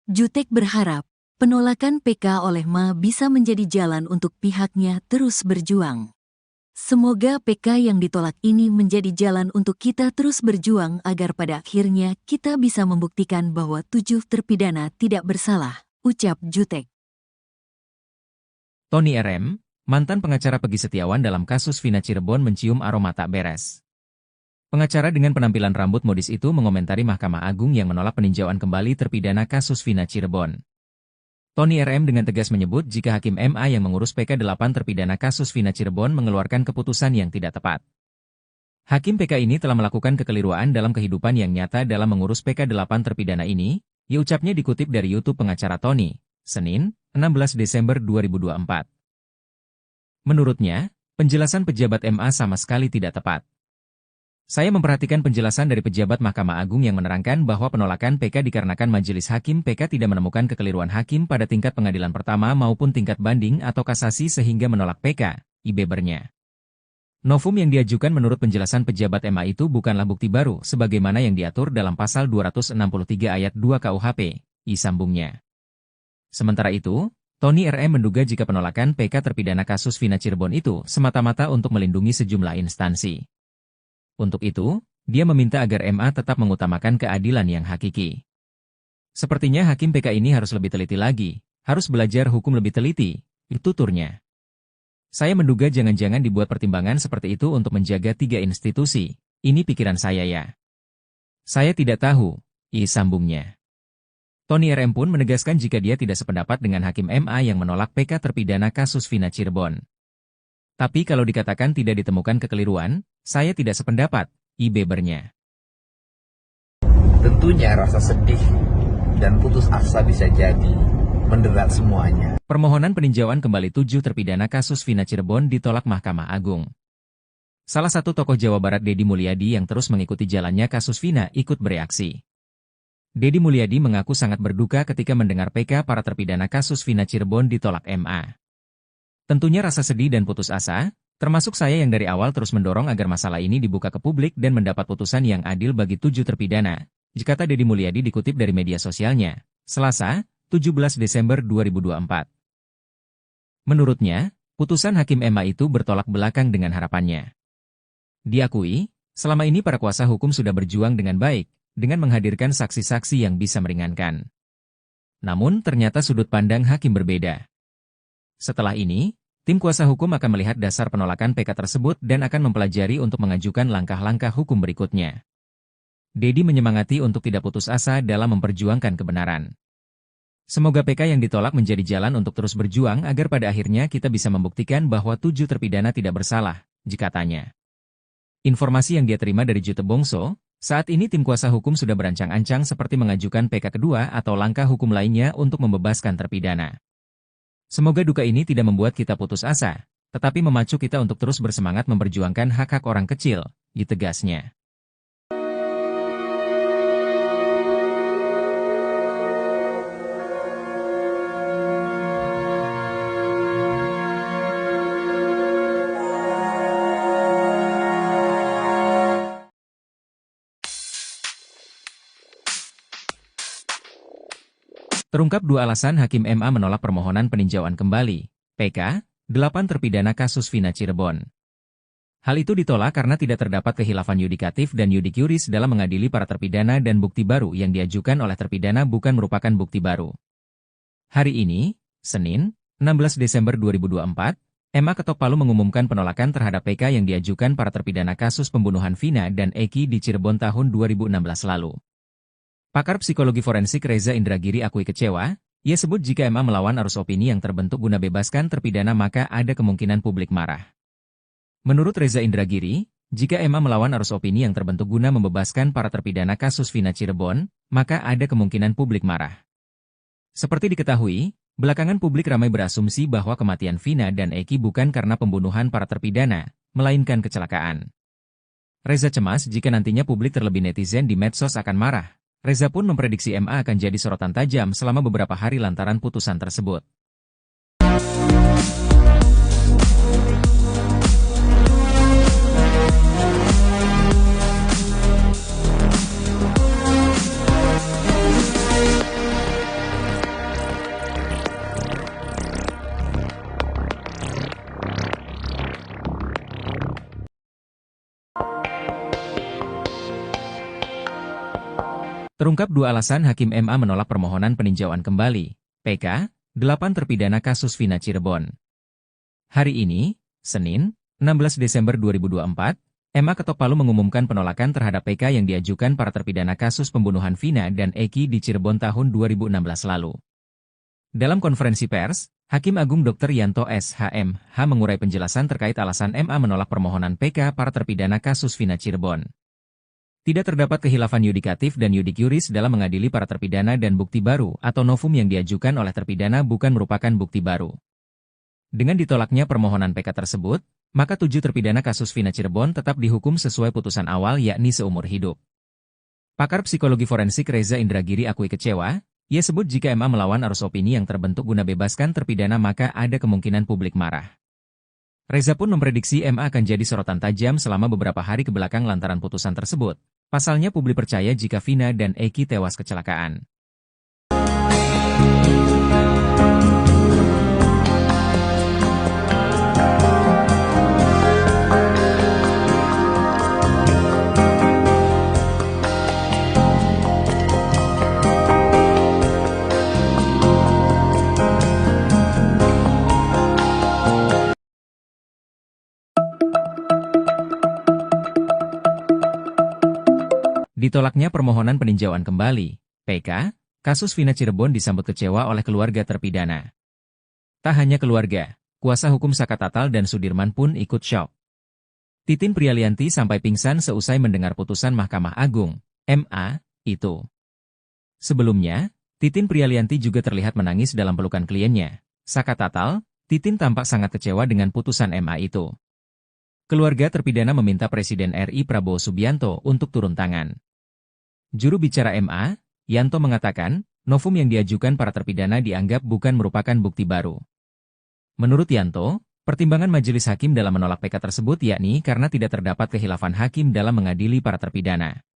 Jutek berharap penolakan PK oleh Ma bisa menjadi jalan untuk pihaknya terus berjuang. Semoga PK yang ditolak ini menjadi jalan untuk kita terus berjuang agar pada akhirnya kita bisa membuktikan bahwa 7 terpidana tidak bersalah, ucap Jutek. Tony RM, mantan pengacara Peggy Setiawan dalam kasus Vina Cirebon mencium aroma tak beres. Pengacara dengan penampilan rambut modis itu mengomentari Mahkamah Agung yang menolak peninjauan kembali terpidana kasus Vina Cirebon. Tony RM dengan tegas menyebut jika Hakim MA yang mengurus PK 8 terpidana kasus Vina Cirebon mengeluarkan keputusan yang tidak tepat. Hakim PK ini telah melakukan kekeliruan dalam kehidupan yang nyata dalam mengurus PK 8 terpidana ini, ia ucapnya dikutip dari YouTube pengacara Tony, Senin, 16 Desember 2024. Menurutnya, penjelasan pejabat MA sama sekali tidak tepat. Saya memperhatikan penjelasan dari pejabat Mahkamah Agung yang menerangkan bahwa penolakan PK dikarenakan Majelis Hakim PK tidak menemukan kekeliruan hakim pada tingkat pengadilan pertama maupun tingkat banding atau kasasi sehingga menolak PK, bebernya. Novum yang diajukan menurut penjelasan pejabat MA itu bukanlah bukti baru sebagaimana yang diatur dalam pasal 263 ayat 2 KUHP, sambungnya. Sementara itu, Tony RM menduga jika penolakan PK terpidana kasus Vina Cirebon itu semata-mata untuk melindungi sejumlah instansi. Untuk itu, dia meminta agar MA tetap mengutamakan keadilan yang hakiki. Sepertinya Hakim PK ini harus lebih teliti lagi, harus belajar hukum lebih teliti, tuturnya. Saya menduga jangan-jangan dibuat pertimbangan seperti itu untuk menjaga 3 institusi, ini pikiran saya ya. Saya tidak tahu, sambungnya. Tony RM pun menegaskan jika dia tidak sependapat dengan Hakim MA yang menolak PK terpidana kasus Vina Cirebon. Tapi kalau dikatakan tidak ditemukan kekeliruan, saya tidak sependapat, bebernya. Tentunya rasa sedih dan putus asa bisa jadi menderat semuanya. Permohonan peninjauan kembali 7 terpidana kasus Vina Cirebon ditolak Mahkamah Agung. Salah satu tokoh Jawa Barat Deddy Mulyadi yang terus mengikuti jalannya kasus Vina ikut bereaksi. Deddy Mulyadi mengaku sangat berduka ketika mendengar PK para terpidana kasus Vina Cirebon ditolak MA. Tentunya rasa sedih dan putus asa, termasuk saya yang dari awal terus mendorong agar masalah ini dibuka ke publik dan mendapat putusan yang adil bagi 7 terpidana, kata Deddy Mulyadi dikutip dari media sosialnya, Selasa, 17 Desember 2024. Menurutnya, putusan Hakim MA itu bertolak belakang dengan harapannya. Diakui, selama ini para kuasa hukum sudah berjuang dengan baik, dengan menghadirkan saksi-saksi yang bisa meringankan. Namun ternyata sudut pandang hakim berbeda. Setelah ini, tim kuasa hukum akan melihat dasar penolakan PK tersebut dan akan mempelajari untuk mengajukan langkah-langkah hukum berikutnya. Deddy menyemangati untuk tidak putus asa dalam memperjuangkan kebenaran. Semoga PK yang ditolak menjadi jalan untuk terus berjuang agar pada akhirnya kita bisa membuktikan bahwa 7 terpidana tidak bersalah, katanya. Informasi yang dia terima dari Jutek Bongso, Saat ini tim kuasa hukum sudah berancang-ancang seperti mengajukan PK kedua atau langkah hukum lainnya untuk membebaskan terpidana. Semoga duka ini tidak membuat kita putus asa, tetapi memacu kita untuk terus bersemangat memperjuangkan hak-hak orang kecil, ditegasnya. Terungkap 2 alasan Hakim MA menolak permohonan peninjauan kembali, PK, 8 terpidana kasus Vina Cirebon. Hal itu ditolak karena tidak terdapat khilafan yudikatif dan yudik yuris dalam mengadili para terpidana dan bukti baru yang diajukan oleh terpidana bukan merupakan bukti baru. Hari ini, Senin, 16 Desember 2024, MA Ketok Palu mengumumkan penolakan terhadap PK yang diajukan para terpidana kasus pembunuhan Vina dan Eki di Cirebon tahun 2016 lalu. Pakar psikologi forensik Reza Indragiri akui kecewa. Ia sebut jika MA melawan arus opini yang terbentuk guna bebaskan terpidana maka ada kemungkinan publik marah. Menurut Reza Indragiri, jika MA melawan arus opini yang terbentuk guna membebaskan para terpidana kasus Vina Cirebon, maka ada kemungkinan publik marah. Seperti diketahui, belakangan publik ramai berasumsi bahwa kematian Vina dan Eki bukan karena pembunuhan para terpidana, melainkan kecelakaan. Reza cemas jika nantinya publik terlebih netizen di medsos akan marah. Reza pun memprediksi MA akan jadi sorotan tajam selama beberapa hari lantaran putusan tersebut. Terungkap 2 alasan Hakim MA menolak permohonan peninjauan kembali, PK, 8 terpidana kasus Vina Cirebon. Hari ini, Senin, 16 Desember 2024, MA Ketok Palu mengumumkan penolakan terhadap PK yang diajukan para terpidana kasus pembunuhan Vina dan Eki di Cirebon tahun 2016 lalu. Dalam konferensi pers, Hakim Agung Dr. Yanto SHMH mengurai penjelasan terkait alasan MA menolak permohonan PK para terpidana kasus Vina Cirebon. Tidak terdapat khilafan yudikatif dan yudik yuris dalam mengadili para terpidana dan bukti baru atau novum yang diajukan oleh terpidana bukan merupakan bukti baru. Dengan ditolaknya permohonan PK tersebut, maka 7 terpidana kasus Vina Cirebon tetap dihukum sesuai putusan awal yakni seumur hidup. Pakar psikologi forensik Reza Indragiri akui kecewa. Ia sebut jika MA melawan arus opini yang terbentuk guna bebaskan terpidana maka ada kemungkinan publik marah. Reza pun memprediksi MA akan jadi sorotan tajam selama beberapa hari kebelakang lantaran putusan tersebut. Pasalnya publik percaya jika Vina dan Eki tewas kecelakaan. Ditolaknya permohonan peninjauan kembali, PK, kasus Vina Cirebon disambut kecewa oleh keluarga terpidana. Tak hanya keluarga, kuasa hukum Saka Tatal dan Sudirman pun ikut syok. Titin Prialianti sampai pingsan seusai mendengar putusan Mahkamah Agung, MA, itu. Sebelumnya, Titin Prialianti juga terlihat menangis dalam pelukan kliennya. Saka Tatal, Titin tampak sangat kecewa dengan putusan MA itu. Keluarga terpidana meminta Presiden RI Prabowo Subianto untuk turun tangan. Juru bicara MA, Yanto mengatakan, novum yang diajukan para terpidana dianggap bukan merupakan bukti baru. Menurut Yanto, pertimbangan majelis hakim dalam menolak PK tersebut yakni karena tidak terdapat khilafan hakim dalam mengadili para terpidana.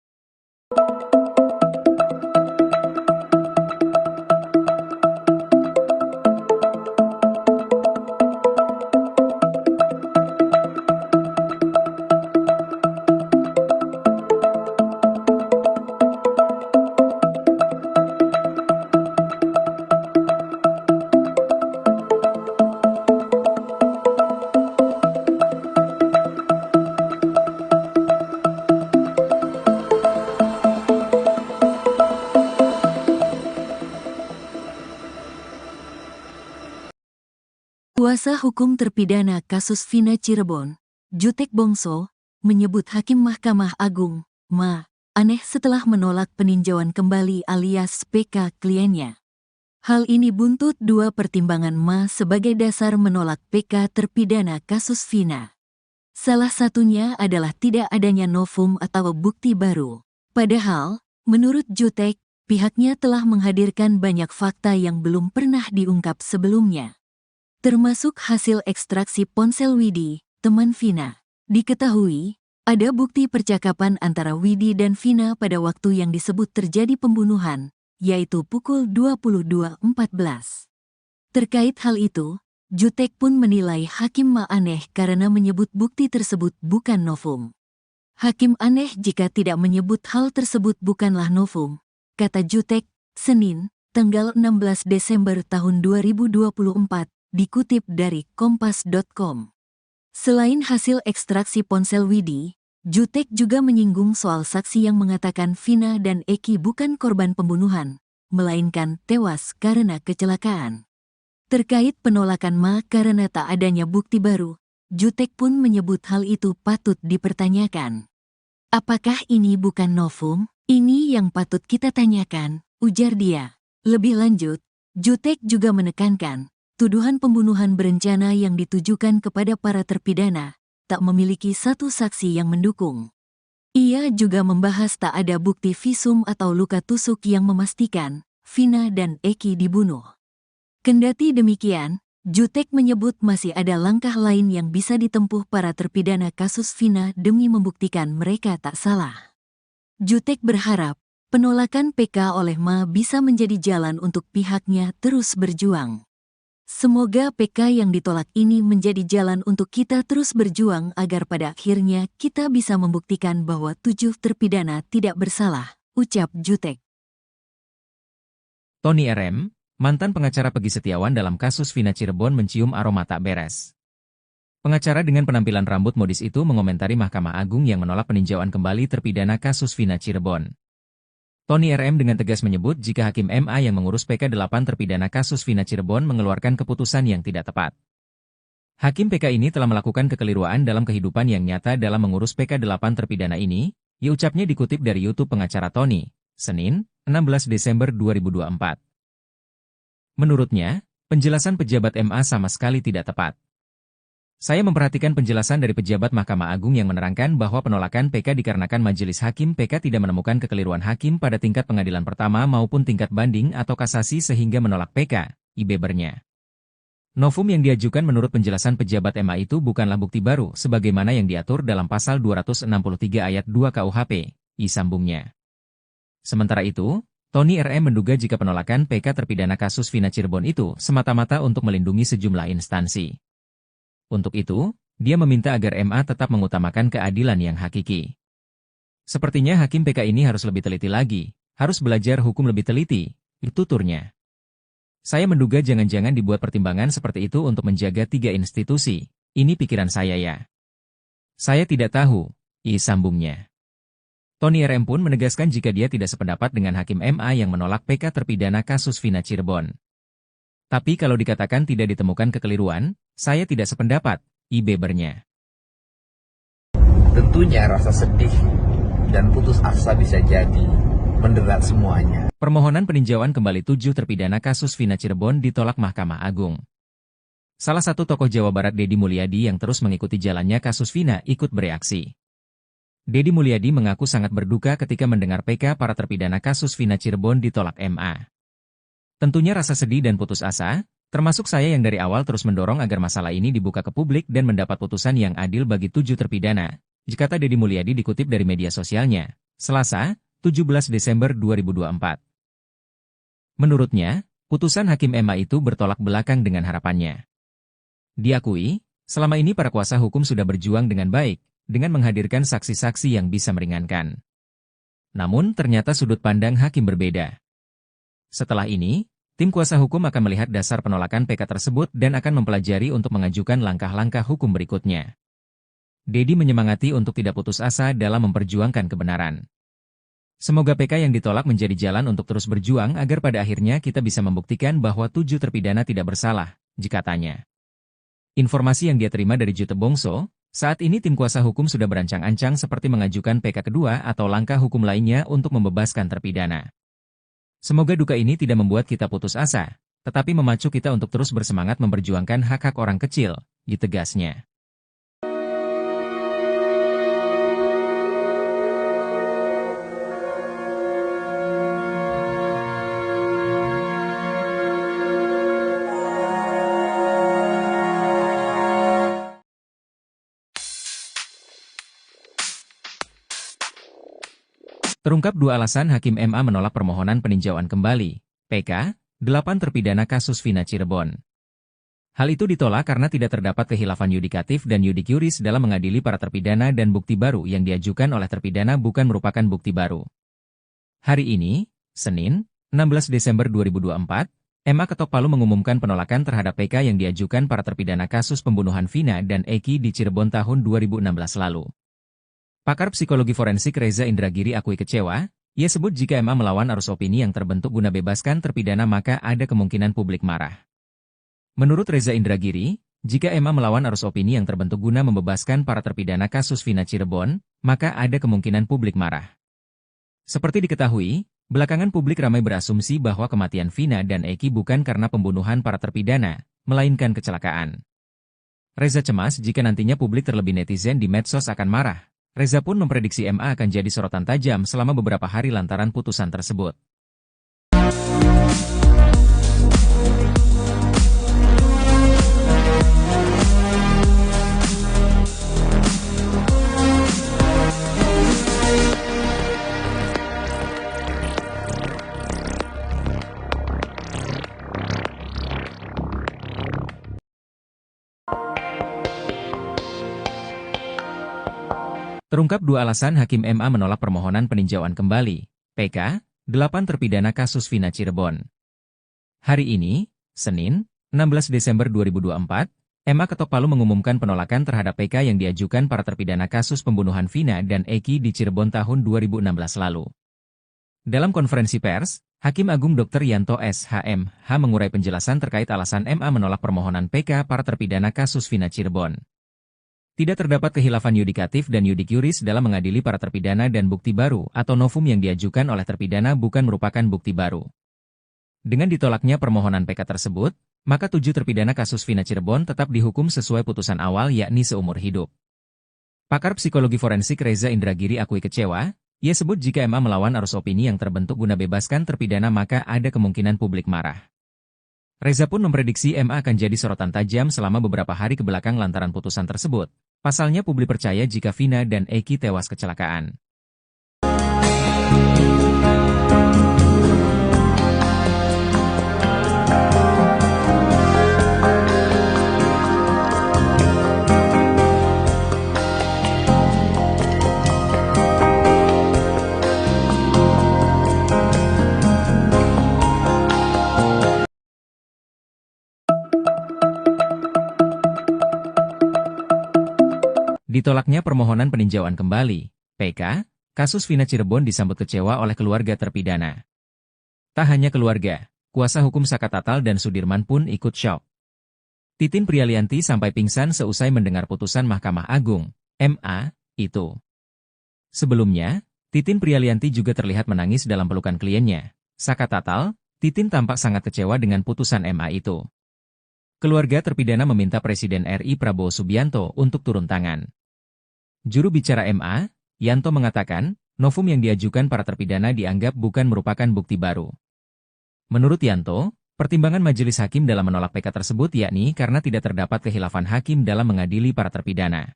Kuasa hukum terpidana kasus Vina Cirebon, Jutek Bongso, menyebut Hakim Mahkamah Agung, Ma. aneh setelah menolak peninjauan kembali alias PK kliennya. Hal ini buntut dua pertimbangan Ma sebagai dasar menolak PK terpidana kasus Vina. Salah satunya adalah tidak adanya novum atau bukti baru. Padahal, menurut Jutek, pihaknya telah menghadirkan banyak fakta yang belum pernah diungkap sebelumnya. Termasuk hasil ekstraksi ponsel Widi, teman Vina. Diketahui, ada bukti percakapan antara Widi dan Vina pada waktu yang disebut terjadi pembunuhan, yaitu pukul 22.14. Terkait hal itu, Jutek pun menilai Hakim Ma aneh karena menyebut bukti tersebut bukan novum. Hakim aneh jika tidak menyebut hal tersebut bukanlah novum, kata Jutek, Senin, tanggal 16 Desember tahun 2024, dikutip dari kompas.com. Selain hasil ekstraksi ponsel Widi, Jutek juga menyinggung soal saksi yang mengatakan Vina dan Eki bukan korban pembunuhan, melainkan tewas karena kecelakaan. Terkait penolakan Ma karena tak adanya bukti baru, Jutek pun menyebut hal itu patut dipertanyakan. Apakah ini bukan novum? Ini yang patut kita tanyakan, ujar dia. Lebih lanjut, Jutek juga menekankan, tuduhan pembunuhan berencana yang ditujukan kepada para terpidana tak memiliki satu saksi yang mendukung. Ia juga membahas tak ada bukti visum atau luka tusuk yang memastikan Vina dan Eki dibunuh. Kendati demikian, Jutek menyebut masih ada langkah lain yang bisa ditempuh para terpidana kasus Vina demi membuktikan mereka tak salah. Jutek berharap penolakan PK oleh Ma bisa menjadi jalan untuk pihaknya terus berjuang. Semoga PK yang ditolak ini menjadi jalan untuk kita terus berjuang agar pada akhirnya kita bisa membuktikan bahwa 7 terpidana tidak bersalah, ucap Jutek. Tony RM, mantan pengacara Peggy Setiawan dalam kasus Vina Cirebon mencium aroma tak beres. Pengacara dengan penampilan rambut modis itu mengomentari Mahkamah Agung yang menolak peninjauan kembali terpidana kasus Vina Cirebon. Tony RM dengan tegas menyebut jika Hakim MA yang mengurus PK 8 terpidana kasus Vina Cirebon mengeluarkan keputusan yang tidak tepat. Hakim PK ini telah melakukan kekeliruan dalam kehidupan yang nyata dalam mengurus PK 8 terpidana ini, ia ucapnya dikutip dari YouTube pengacara Tony, Senin, 16 Desember 2024. Menurutnya, penjelasan pejabat MA sama sekali tidak tepat. Saya memperhatikan penjelasan dari pejabat Mahkamah Agung yang menerangkan bahwa penolakan PK dikarenakan Majelis Hakim PK tidak menemukan kekeliruan hakim pada tingkat pengadilan pertama maupun tingkat banding atau kasasi sehingga menolak PK, bebernya. Novum yang diajukan menurut penjelasan pejabat MA itu bukanlah bukti baru sebagaimana yang diatur dalam pasal 263 ayat 2 KUHP, sambungnya. Sementara itu, Tony RM menduga jika penolakan PK terpidana kasus Vina Cirebon itu semata-mata untuk melindungi sejumlah instansi. Untuk itu, dia meminta agar MA tetap mengutamakan keadilan yang hakiki. Sepertinya Hakim PK ini harus lebih teliti lagi, harus belajar hukum lebih teliti, tuturnya. Saya menduga jangan-jangan dibuat pertimbangan seperti itu untuk menjaga 3 institusi, ini pikiran saya ya. Saya tidak tahu, sambungnya. Tony RM pun menegaskan jika dia tidak sependapat dengan Hakim MA yang menolak PK terpidana kasus Vina Cirebon. Tapi kalau dikatakan tidak ditemukan kekeliruan, saya tidak sependapat, bebernya. Tentunya rasa sedih dan putus asa bisa jadi menderat semuanya. Permohonan peninjauan kembali 7 terpidana kasus Vina Cirebon ditolak Mahkamah Agung. Salah satu tokoh Jawa Barat Deddy Mulyadi yang terus mengikuti jalannya kasus Vina ikut bereaksi. Deddy Mulyadi mengaku sangat berduka ketika mendengar PK para terpidana kasus Vina Cirebon ditolak MA. Tentunya rasa sedih dan putus asa, termasuk saya yang dari awal terus mendorong agar masalah ini dibuka ke publik dan mendapat putusan yang adil bagi 7 terpidana, kata Deddy Mulyadi dikutip dari media sosialnya, Selasa, 17 Desember 2024. Menurutnya, putusan Hakim MA itu bertolak belakang dengan harapannya. Diakui, selama ini para kuasa hukum sudah berjuang dengan baik, dengan menghadirkan saksi-saksi yang bisa meringankan. Namun ternyata sudut pandang hakim berbeda. Setelah ini, tim kuasa hukum akan melihat dasar penolakan PK tersebut dan akan mempelajari untuk mengajukan langkah-langkah hukum berikutnya. Deddy menyemangati untuk tidak putus asa dalam memperjuangkan kebenaran. Semoga PK yang ditolak menjadi jalan untuk terus berjuang agar pada akhirnya kita bisa membuktikan bahwa 7 terpidana tidak bersalah, katanya. Informasi yang dia terima dari Jutek Bongso, Saat ini tim kuasa hukum sudah berancang-ancang seperti mengajukan PK kedua atau langkah hukum lainnya untuk membebaskan terpidana. Semoga duka ini tidak membuat kita putus asa, tetapi memacu kita untuk terus bersemangat memperjuangkan hak-hak orang kecil, ditegasnya. Terungkap 2 alasan Hakim MA menolak permohonan peninjauan kembali, PK, 8 terpidana kasus Vina Cirebon. Hal itu ditolak karena tidak terdapat kehilafan yudikatif dan yudik yuris dalam mengadili para terpidana dan bukti baru yang diajukan oleh terpidana bukan merupakan bukti baru. Hari ini, Senin, 16 Desember 2024, MA ketok palu mengumumkan penolakan terhadap PK yang diajukan para terpidana kasus pembunuhan Vina dan Eki di Cirebon tahun 2016 lalu. Pakar psikologi forensik Reza Indragiri akui kecewa. Ia sebut jika MA melawan arus opini yang terbentuk guna bebaskan terpidana maka ada kemungkinan publik marah. Menurut Reza Indragiri, jika MA melawan arus opini yang terbentuk guna membebaskan para terpidana kasus Vina Cirebon, maka ada kemungkinan publik marah. Seperti diketahui, belakangan publik ramai berasumsi bahwa kematian Vina dan Eki bukan karena pembunuhan para terpidana, melainkan kecelakaan. Reza cemas jika nantinya publik terlebih netizen di medsos akan marah. Reza pun memprediksi MA akan jadi sorotan tajam selama beberapa hari lantaran putusan tersebut. Terungkap 2 alasan Hakim MA menolak permohonan peninjauan kembali, PK, 8 terpidana kasus Vina Cirebon. Hari ini, Senin, 16 Desember 2024, MA ketok palu mengumumkan penolakan terhadap PK yang diajukan para terpidana kasus pembunuhan Vina dan Eki di Cirebon tahun 2016 lalu. Dalam konferensi pers, Hakim Agung Dr. Yanto SHMH mengurai penjelasan terkait alasan MA menolak permohonan PK para terpidana kasus Vina Cirebon. Tidak terdapat kehilafan yudikatif dan yudik yuris dalam mengadili para terpidana dan bukti baru atau novum yang diajukan oleh terpidana bukan merupakan bukti baru. Dengan ditolaknya permohonan PK tersebut, maka 7 terpidana kasus Vina Cirebon tetap dihukum sesuai putusan awal yakni seumur hidup. Pakar psikologi forensik Reza Indragiri akui kecewa. Ia sebut jika MA melawan arus opini yang terbentuk guna bebaskan terpidana maka ada kemungkinan publik marah. Reza pun memprediksi MA akan jadi sorotan tajam selama beberapa hari kebelakang lantaran putusan tersebut. Pasalnya publik percaya jika Vina dan Eki tewas kecelakaan. Ditolaknya permohonan peninjauan kembali, PK, kasus Vina Cirebon disambut kecewa oleh keluarga terpidana. Tak hanya keluarga, kuasa hukum Saka Tatal dan Sudirman pun ikut syok. Titin Prialianti sampai pingsan seusai mendengar putusan Mahkamah Agung, MA, itu. Sebelumnya, Titin Prialianti juga terlihat menangis dalam pelukan kliennya. Saka Tatal, Titin tampak sangat kecewa dengan putusan MA itu. Keluarga terpidana meminta Presiden RI Prabowo Subianto untuk turun tangan. Juru bicara MA, Yanto mengatakan, novum yang diajukan para terpidana dianggap bukan merupakan bukti baru. Menurut Yanto, pertimbangan majelis hakim dalam menolak PK tersebut yakni karena tidak terdapat kehilafan hakim dalam mengadili para terpidana.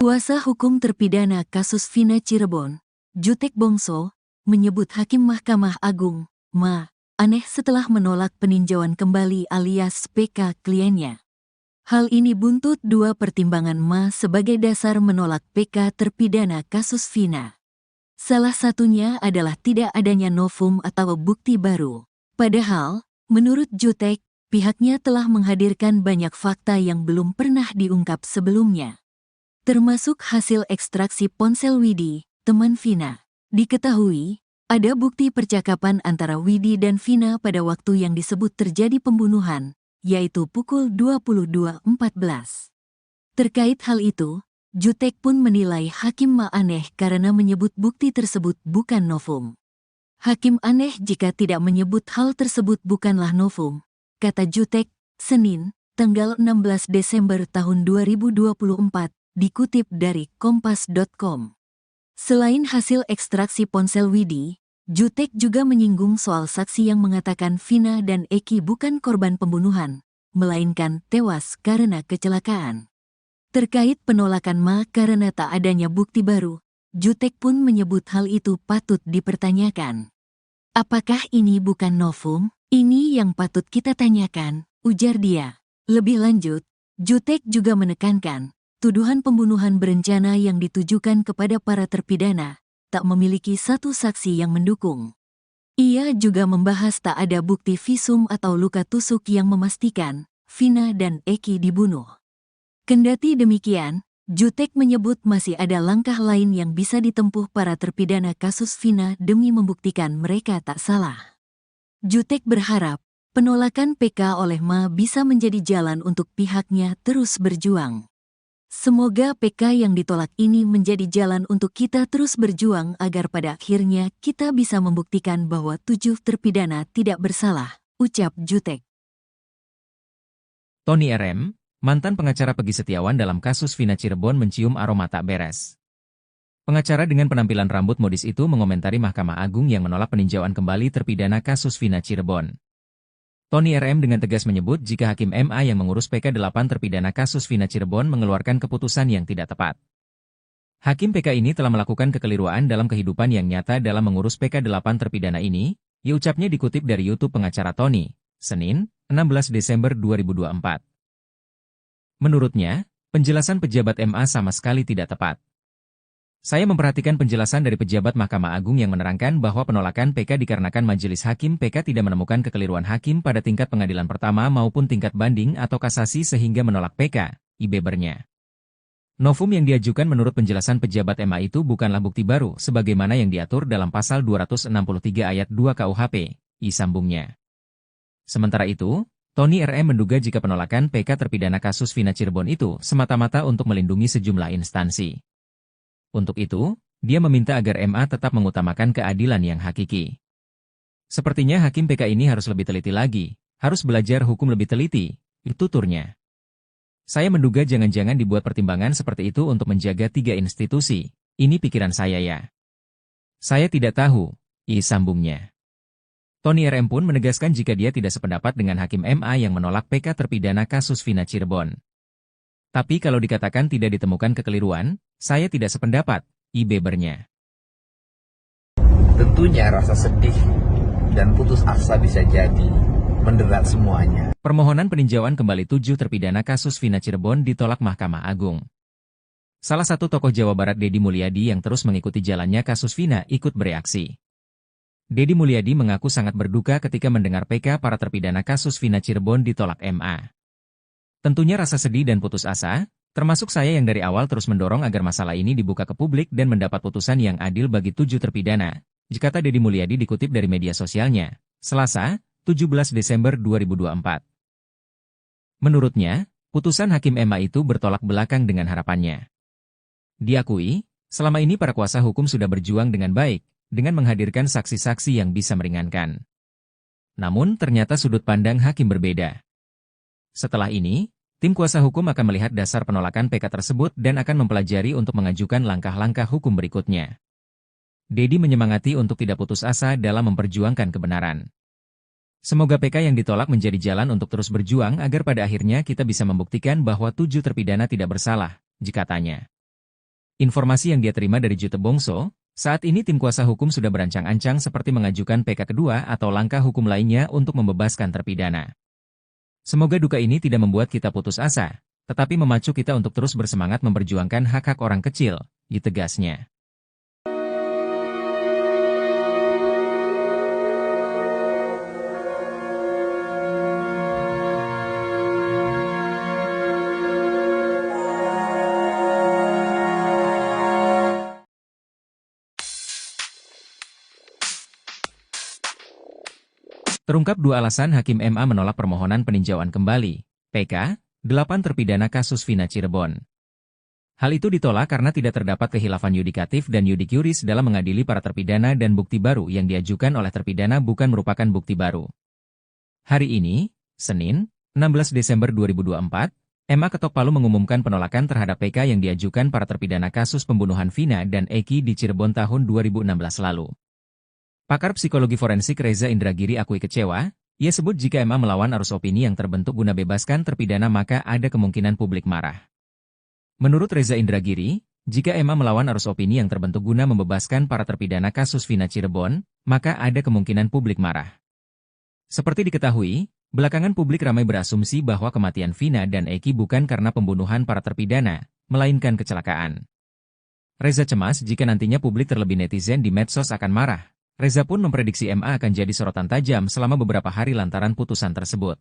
Kuasa hukum terpidana kasus Vina Cirebon, Jutek Bongso, menyebut Hakim Mahkamah Agung, Ma. aneh setelah menolak peninjauan kembali alias PK kliennya. Hal ini buntut dua pertimbangan Ma sebagai dasar menolak PK terpidana kasus Vina. Salah satunya adalah tidak adanya novum atau bukti baru. Padahal, menurut Jutek, pihaknya telah menghadirkan banyak fakta yang belum pernah diungkap sebelumnya. Termasuk hasil ekstraksi ponsel Widi, teman Vina. Diketahui, ada bukti percakapan antara Widi dan Vina pada waktu yang disebut terjadi pembunuhan, yaitu pukul 22.14. Terkait hal itu, Jutek pun menilai Hakim Ma aneh karena menyebut bukti tersebut bukan novum. Hakim aneh jika tidak menyebut hal tersebut bukanlah novum, kata Jutek, Senin, tanggal 16 Desember tahun 2024, dikutip dari kompas.com. Selain hasil ekstraksi ponsel Widi, Jutek juga menyinggung soal saksi yang mengatakan Vina dan Eki bukan korban pembunuhan, melainkan tewas karena kecelakaan. Terkait penolakan Ma karena tak adanya bukti baru, Jutek pun menyebut hal itu patut dipertanyakan. Apakah ini bukan novum? Ini yang patut kita tanyakan, ujar dia. Lebih lanjut, Jutek juga menekankan, tuduhan pembunuhan berencana yang ditujukan kepada para terpidana tak memiliki satu saksi yang mendukung. Ia juga membahas tak ada bukti visum atau luka tusuk yang memastikan Vina dan Eki dibunuh. Kendati demikian, Jutek menyebut masih ada langkah lain yang bisa ditempuh para terpidana kasus Vina demi membuktikan mereka tak salah. Jutek berharap penolakan PK oleh Ma bisa menjadi jalan untuk pihaknya terus berjuang. Semoga PK yang ditolak ini menjadi jalan untuk kita terus berjuang agar pada akhirnya kita bisa membuktikan bahwa 7 terpidana tidak bersalah, ucap Jutek. Tony RM, mantan pengacara Peggy Setiawan dalam kasus Vina Cirebon mencium aroma tak beres. Pengacara dengan penampilan rambut modis itu mengomentari Mahkamah Agung yang menolak peninjauan kembali terpidana kasus Vina Cirebon. Tony RM dengan tegas menyebut jika Hakim MA yang mengurus PK 8 terpidana kasus Vina Cirebon mengeluarkan keputusan yang tidak tepat. Hakim PK ini telah melakukan kekeliruan dalam kehidupan yang nyata dalam mengurus PK 8 terpidana ini, ya ucapnya dikutip dari YouTube pengacara Tony, Senin, 16 Desember 2024. Menurutnya, penjelasan pejabat MA sama sekali tidak tepat. Saya memperhatikan penjelasan dari pejabat Mahkamah Agung yang menerangkan bahwa penolakan PK dikarenakan Majelis Hakim PK tidak menemukan kekeliruan hakim pada tingkat pengadilan pertama maupun tingkat banding atau kasasi sehingga menolak PK, ibebernya. Novum yang diajukan menurut penjelasan pejabat MA itu bukanlah bukti baru sebagaimana yang diatur dalam pasal 263 ayat 2 KUHP, sambungnya. Sementara itu, Tony RM menduga jika penolakan PK terpidana kasus Vina Cirebon itu semata-mata untuk melindungi sejumlah instansi. Untuk itu, dia meminta agar MA tetap mengutamakan keadilan yang hakiki. Sepertinya Hakim PK ini harus lebih teliti lagi, harus belajar hukum lebih teliti, tuturnya. Saya menduga jangan-jangan dibuat pertimbangan seperti itu untuk menjaga 3 institusi, ini pikiran saya ya. Saya tidak tahu, sambungnya. Tony RM pun menegaskan jika dia tidak sependapat dengan Hakim MA yang menolak PK terpidana kasus Vina Cirebon. Tapi kalau dikatakan tidak ditemukan kekeliruan, saya tidak sependapat, ibebernya. Tentunya rasa sedih dan putus asa bisa jadi menderat semuanya. Permohonan peninjauan kembali 7 terpidana kasus Vina Cirebon ditolak Mahkamah Agung. Salah satu tokoh Jawa Barat Deddy Mulyadi yang terus mengikuti jalannya kasus Vina ikut bereaksi. Deddy Mulyadi mengaku sangat berduka ketika mendengar PK para terpidana kasus Vina Cirebon ditolak MA. Tentunya rasa sedih dan putus asa, termasuk saya yang dari awal terus mendorong agar masalah ini dibuka ke publik dan mendapat putusan yang adil bagi 7 terpidana, kata Deddy Mulyadi dikutip dari media sosialnya, Selasa, 17 Desember 2024. Menurutnya, putusan Hakim MA itu bertolak belakang dengan harapannya. Diakui, selama ini para kuasa hukum sudah berjuang dengan baik, dengan menghadirkan saksi-saksi yang bisa meringankan. Namun ternyata sudut pandang hakim berbeda. Setelah ini, tim kuasa hukum akan melihat dasar penolakan PK tersebut dan akan mempelajari untuk mengajukan langkah-langkah hukum berikutnya. Deddy menyemangati untuk tidak putus asa dalam memperjuangkan kebenaran. Semoga PK yang ditolak menjadi jalan untuk terus berjuang agar pada akhirnya kita bisa membuktikan bahwa 7 terpidana tidak bersalah, katanya. Informasi yang dia terima dari Jutek Bongso, Saat ini tim kuasa hukum sudah berancang-ancang seperti mengajukan PK kedua atau langkah hukum lainnya untuk membebaskan terpidana. Semoga duka ini tidak membuat kita putus asa, tetapi memacu kita untuk terus bersemangat memperjuangkan hak-hak orang kecil, ditegasnya. Terungkap 2 alasan Hakim MA menolak permohonan peninjauan kembali, PK, 8 terpidana kasus Vina Cirebon. Hal itu ditolak karena tidak terdapat kehilafan yudikatif dan yudik yuris dalam mengadili para terpidana dan bukti baru yang diajukan oleh terpidana bukan merupakan bukti baru. Hari ini, Senin, 16 Desember 2024, MA ketok palu mengumumkan penolakan terhadap PK yang diajukan para terpidana kasus pembunuhan Vina dan Eki di Cirebon tahun 2016 lalu. Pakar psikologi forensik Reza Indragiri akui kecewa, ia sebut jika MA melawan arus opini yang terbentuk guna bebaskan terpidana maka ada kemungkinan publik marah. Menurut Reza Indragiri, jika MA melawan arus opini yang terbentuk guna membebaskan para terpidana kasus Vina Cirebon, maka ada kemungkinan publik marah. Seperti diketahui, belakangan publik ramai berasumsi bahwa kematian Vina dan Eki bukan karena pembunuhan para terpidana, melainkan kecelakaan. Reza cemas jika nantinya publik terlebih netizen di medsos akan marah. Reza pun memprediksi MA akan jadi sorotan tajam selama beberapa hari lantaran putusan tersebut.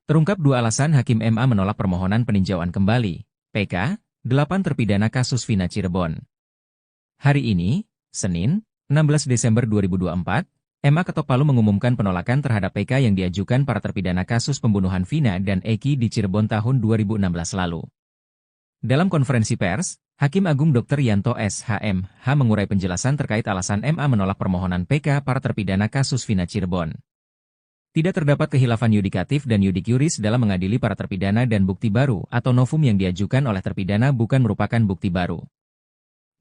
Terungkap 2 alasan Hakim MA menolak permohonan peninjauan kembali, PK, 8 terpidana kasus Vina Cirebon. Hari ini, Senin, 16 Desember 2024, MA ketok palu mengumumkan penolakan terhadap PK yang diajukan para terpidana kasus pembunuhan Vina dan Eki di Cirebon tahun 2016 lalu. Dalam konferensi pers, Hakim Agung Dr. Yanto SHMH mengurai penjelasan terkait alasan MA menolak permohonan PK para terpidana kasus Vina Cirebon. Tidak terdapat kehilafan yudikatif dan yudik yuris dalam mengadili para terpidana dan bukti baru atau novum yang diajukan oleh terpidana bukan merupakan bukti baru.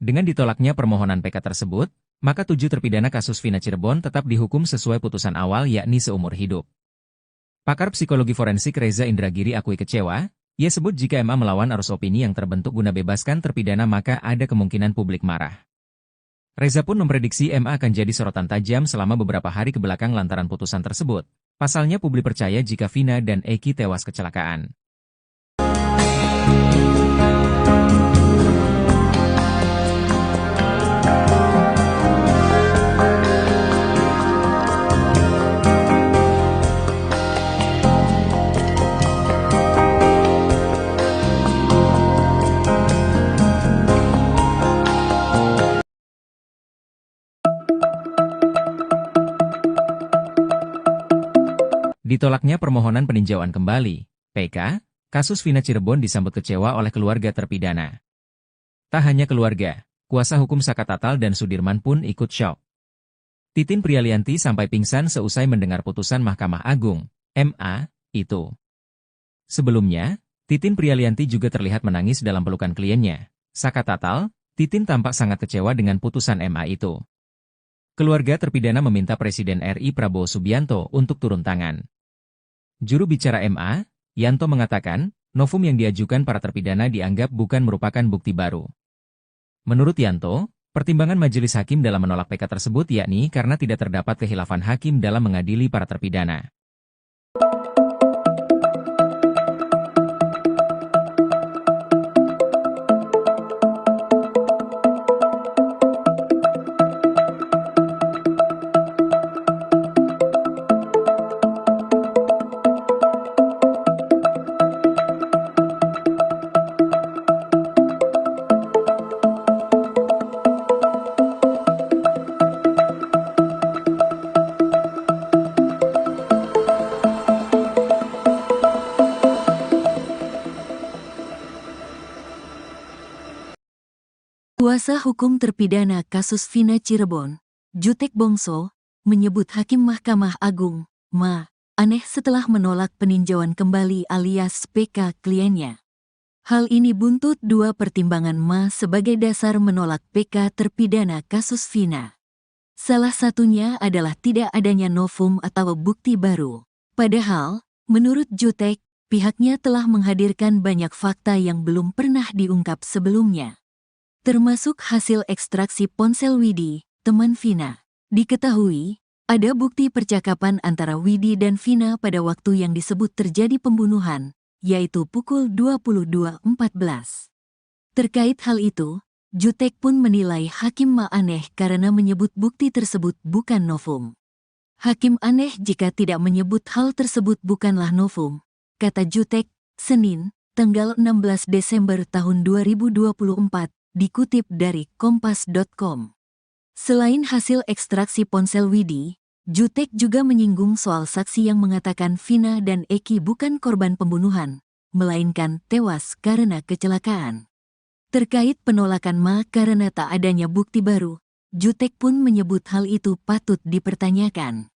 Dengan ditolaknya permohonan PK tersebut, maka 7 terpidana kasus Vina Cirebon tetap dihukum sesuai putusan awal yakni seumur hidup. Pakar psikologi forensik Reza Indragiri akui kecewa, ia sebut jika MA melawan arus opini yang terbentuk guna bebaskan terpidana maka ada kemungkinan publik marah. Reza pun memprediksi MA akan jadi sorotan tajam selama beberapa hari kebelakang lantaran putusan tersebut. Pasalnya publik percaya jika Vina dan Eki tewas kecelakaan. Ditolaknya permohonan peninjauan kembali, PK, kasus Vina Cirebon disambut kecewa oleh keluarga terpidana. Tak hanya keluarga, kuasa hukum Saka Tatal dan Sudirman pun ikut syok. Titin Prialianti sampai pingsan seusai mendengar putusan Mahkamah Agung, MA, itu. Sebelumnya, Titin Prialianti juga terlihat menangis dalam pelukan kliennya. Saka Tatal, Titin tampak sangat kecewa dengan putusan MA itu. Keluarga terpidana meminta Presiden RI Prabowo Subianto untuk turun tangan. Juru bicara MA, Yanto mengatakan, novum yang diajukan para terpidana dianggap bukan merupakan bukti baru. Menurut Yanto, pertimbangan majelis hakim dalam menolak PK tersebut yakni karena tidak terdapat kehilafan hakim dalam mengadili para terpidana. Kuasa hukum terpidana kasus Vina Cirebon, Jutek Bongso, menyebut Hakim Mahkamah Agung, Ma. aneh setelah menolak peninjauan kembali alias PK kliennya. Hal ini buntut dua pertimbangan Ma sebagai dasar menolak PK terpidana kasus Vina. Salah satunya adalah tidak adanya novum atau bukti baru. Padahal, menurut Jutek, pihaknya telah menghadirkan banyak fakta yang belum pernah diungkap sebelumnya. Termasuk hasil ekstraksi ponsel Widi, teman Vina. Diketahui, ada bukti percakapan antara Widi dan Vina pada waktu yang disebut terjadi pembunuhan, yaitu pukul 22.14. Terkait hal itu, Jutek pun menilai Hakim Ma aneh karena menyebut bukti tersebut bukan novum. Hakim aneh jika tidak menyebut hal tersebut bukanlah novum, kata Jutek, Senin, tanggal 16 Desember tahun 2024, dikutip dari kompas.com. Selain hasil ekstraksi ponsel Widi, Jutek juga menyinggung soal saksi yang mengatakan Vina dan Eki bukan korban pembunuhan, melainkan tewas karena kecelakaan. Terkait penolakan Ma karena tak adanya bukti baru, Jutek pun menyebut hal itu patut dipertanyakan.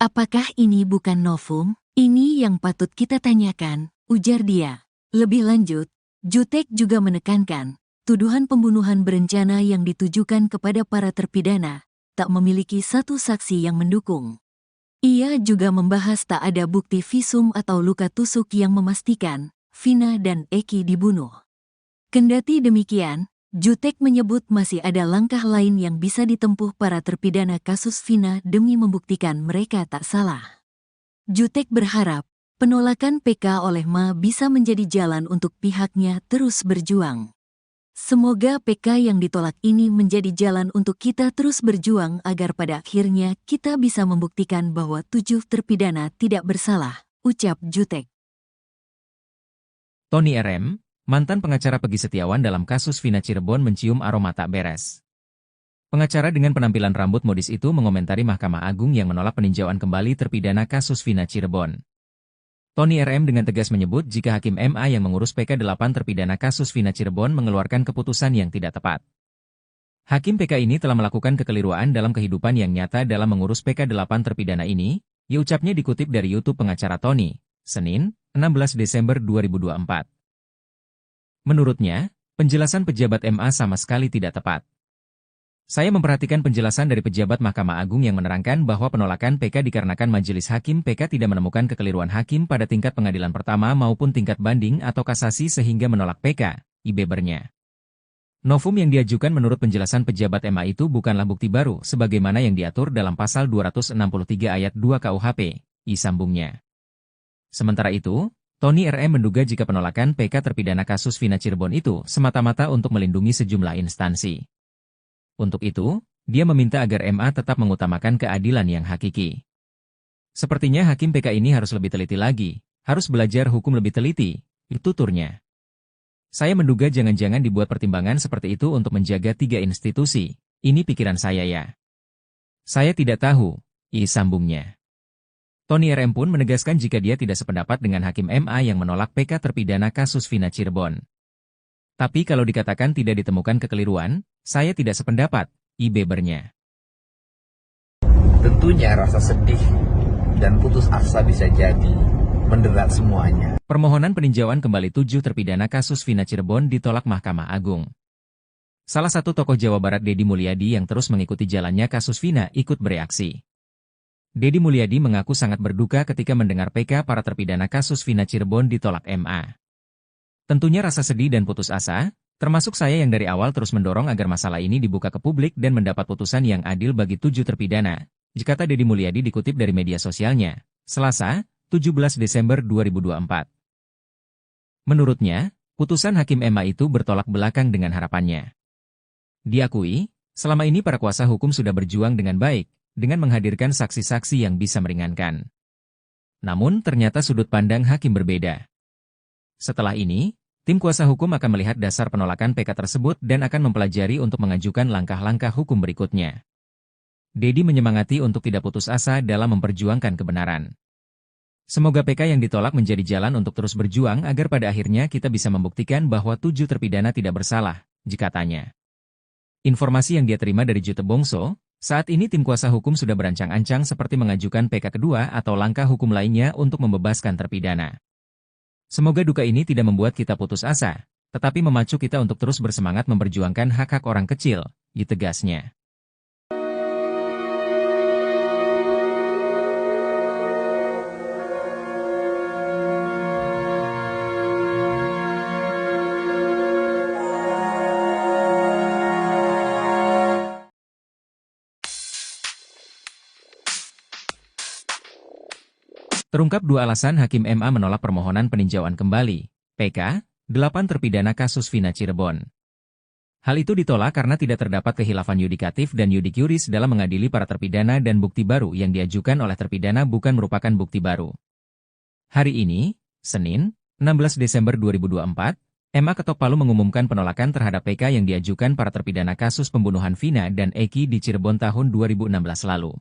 Apakah ini bukan novum? Ini yang patut kita tanyakan, ujar dia. Lebih lanjut, Jutek juga menekankan, tuduhan pembunuhan berencana yang ditujukan kepada para terpidana tak memiliki satu saksi yang mendukung. Ia juga membahas tak ada bukti visum atau luka tusuk yang memastikan Vina dan Eki dibunuh. Kendati demikian, Jutek menyebut masih ada langkah lain yang bisa ditempuh para terpidana kasus Vina demi membuktikan mereka tak salah. Jutek berharap penolakan PK oleh Ma bisa menjadi jalan untuk pihaknya terus berjuang. Semoga PK yang ditolak ini menjadi jalan untuk kita terus berjuang agar pada akhirnya kita bisa membuktikan bahwa 7 terpidana tidak bersalah, ucap Jutek. Tony RM, mantan pengacara Peggy Setiawan dalam kasus Vina Cirebon mencium aroma tak beres. Pengacara dengan penampilan rambut modis itu mengomentari Mahkamah Agung yang menolak peninjauan kembali terpidana kasus Vina Cirebon. Tony RM dengan tegas menyebut jika Hakim MA yang mengurus PK 8 terpidana kasus Vina Cirebon mengeluarkan keputusan yang tidak tepat. Hakim PK ini telah melakukan kekeliruan dalam kehidupan yang nyata dalam mengurus PK 8 terpidana ini, ia ucapnya dikutip dari YouTube pengacara Tony, Senin, 16 Desember 2024. Menurutnya, penjelasan pejabat MA sama sekali tidak tepat. Saya memperhatikan penjelasan dari pejabat Mahkamah Agung yang menerangkan bahwa penolakan PK dikarenakan Majelis Hakim PK tidak menemukan kekeliruan hakim pada tingkat pengadilan pertama maupun tingkat banding atau kasasi sehingga menolak PK, bebernya. Novum yang diajukan menurut penjelasan pejabat MA itu bukanlah bukti baru sebagaimana yang diatur dalam pasal 263 ayat 2 KUHP, sambungnya. Sementara itu, Tony RM menduga jika penolakan PK terpidana kasus Vina Cirebon itu semata-mata untuk melindungi sejumlah instansi. Untuk itu, dia meminta agar MA tetap mengutamakan keadilan yang hakiki. Sepertinya Hakim PK ini harus lebih teliti lagi, harus belajar hukum lebih teliti, tuturnya. Saya menduga jangan-jangan dibuat pertimbangan seperti itu untuk menjaga 3 institusi, ini pikiran saya ya. Saya tidak tahu, sambungnya. Tony RM pun menegaskan jika dia tidak sependapat dengan Hakim MA yang menolak PK terpidana kasus Vina Cirebon. Tapi kalau dikatakan tidak ditemukan kekeliruan, saya tidak sependapat, bebernya. Tentunya rasa sedih dan putus asa bisa jadi menderat semuanya. Permohonan peninjauan kembali 7 terpidana kasus Vina Cirebon ditolak Mahkamah Agung. Salah satu tokoh Jawa Barat Deddy Mulyadi yang terus mengikuti jalannya kasus Vina ikut bereaksi. Deddy Mulyadi mengaku sangat berduka ketika mendengar PK para terpidana kasus Vina Cirebon ditolak MA. Tentunya rasa sedih dan putus asa, termasuk saya yang dari awal terus mendorong agar masalah ini dibuka ke publik dan mendapat putusan yang adil bagi 7 terpidana, kata Deddy Mulyadi dikutip dari media sosialnya, Selasa, 17 Desember 2024. Menurutnya, putusan Hakim MA itu bertolak belakang dengan harapannya. Diakui, selama ini para kuasa hukum sudah berjuang dengan baik, dengan menghadirkan saksi-saksi yang bisa meringankan. Namun ternyata sudut pandang hakim berbeda. Setelah ini, tim kuasa hukum akan melihat dasar penolakan PK tersebut dan akan mempelajari untuk mengajukan langkah-langkah hukum berikutnya. Deddy menyemangati untuk tidak putus asa dalam memperjuangkan kebenaran. Semoga PK yang ditolak menjadi jalan untuk terus berjuang agar pada akhirnya kita bisa membuktikan bahwa 7 terpidana tidak bersalah, katanya. Informasi yang dia terima dari Jutek Bongso, Saat ini tim kuasa hukum sudah berancang-ancang seperti mengajukan PK kedua atau langkah hukum lainnya untuk membebaskan terpidana. Semoga duka ini tidak membuat kita putus asa, tetapi memacu kita untuk terus bersemangat memperjuangkan hak-hak orang kecil, tegasnya. Terungkap 2 alasan Hakim MA menolak permohonan peninjauan kembali, PK, 8 terpidana kasus Vina Cirebon. Hal itu ditolak karena tidak terdapat kehilafan yudikatif dan yudik yuris dalam mengadili para terpidana dan bukti baru yang diajukan oleh terpidana bukan merupakan bukti baru. Hari ini, Senin, 16 Desember 2024, MA Ketok Palu mengumumkan penolakan terhadap PK yang diajukan para terpidana kasus pembunuhan Vina dan Eki di Cirebon tahun 2016 lalu.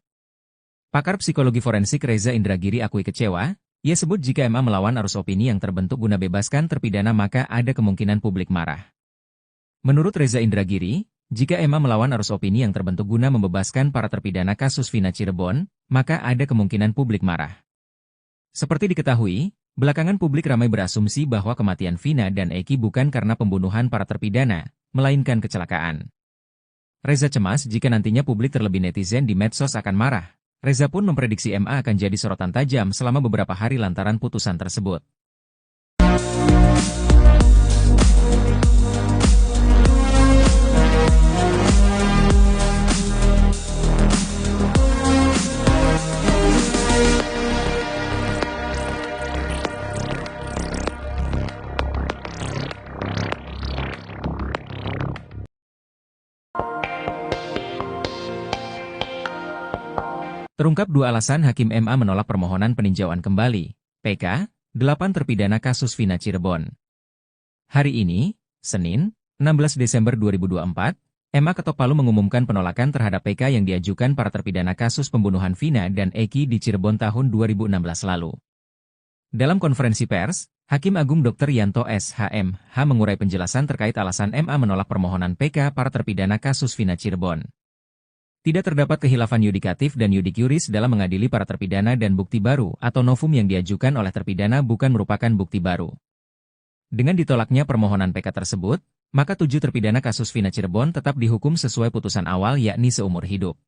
Pakar psikologi forensik Reza Indragiri akui kecewa. Ia sebut jika MA melawan arus opini yang terbentuk guna bebaskan terpidana maka ada kemungkinan publik marah. Menurut Reza Indragiri, jika MA melawan arus opini yang terbentuk guna membebaskan para terpidana kasus Vina Cirebon, maka ada kemungkinan publik marah. Seperti diketahui, belakangan publik ramai berasumsi bahwa kematian Vina dan Eki bukan karena pembunuhan para terpidana, melainkan kecelakaan. Reza cemas jika nantinya publik terlebih netizen di medsos akan marah. Reza pun memprediksi MA akan jadi sorotan tajam selama beberapa hari lantaran putusan tersebut. Terungkap 2 alasan Hakim MA menolak permohonan peninjauan kembali, PK, 8 terpidana kasus Vina Cirebon. Hari ini, Senin, 16 Desember 2024, MA Ketok Palu mengumumkan penolakan terhadap PK yang diajukan para terpidana kasus pembunuhan Vina dan Eki di Cirebon tahun 2016 lalu. Dalam konferensi pers, Hakim Agung Dr. Yanto SHMH mengurai penjelasan terkait alasan MA menolak permohonan PK para terpidana kasus Vina Cirebon. Tidak terdapat kehilafan yudikatif dan yudik yuris dalam mengadili para terpidana dan bukti baru atau novum yang diajukan oleh terpidana bukan merupakan bukti baru. Dengan ditolaknya permohonan PK tersebut, maka 7 terpidana kasus Vina Cirebon tetap dihukum sesuai putusan awal yakni seumur hidup.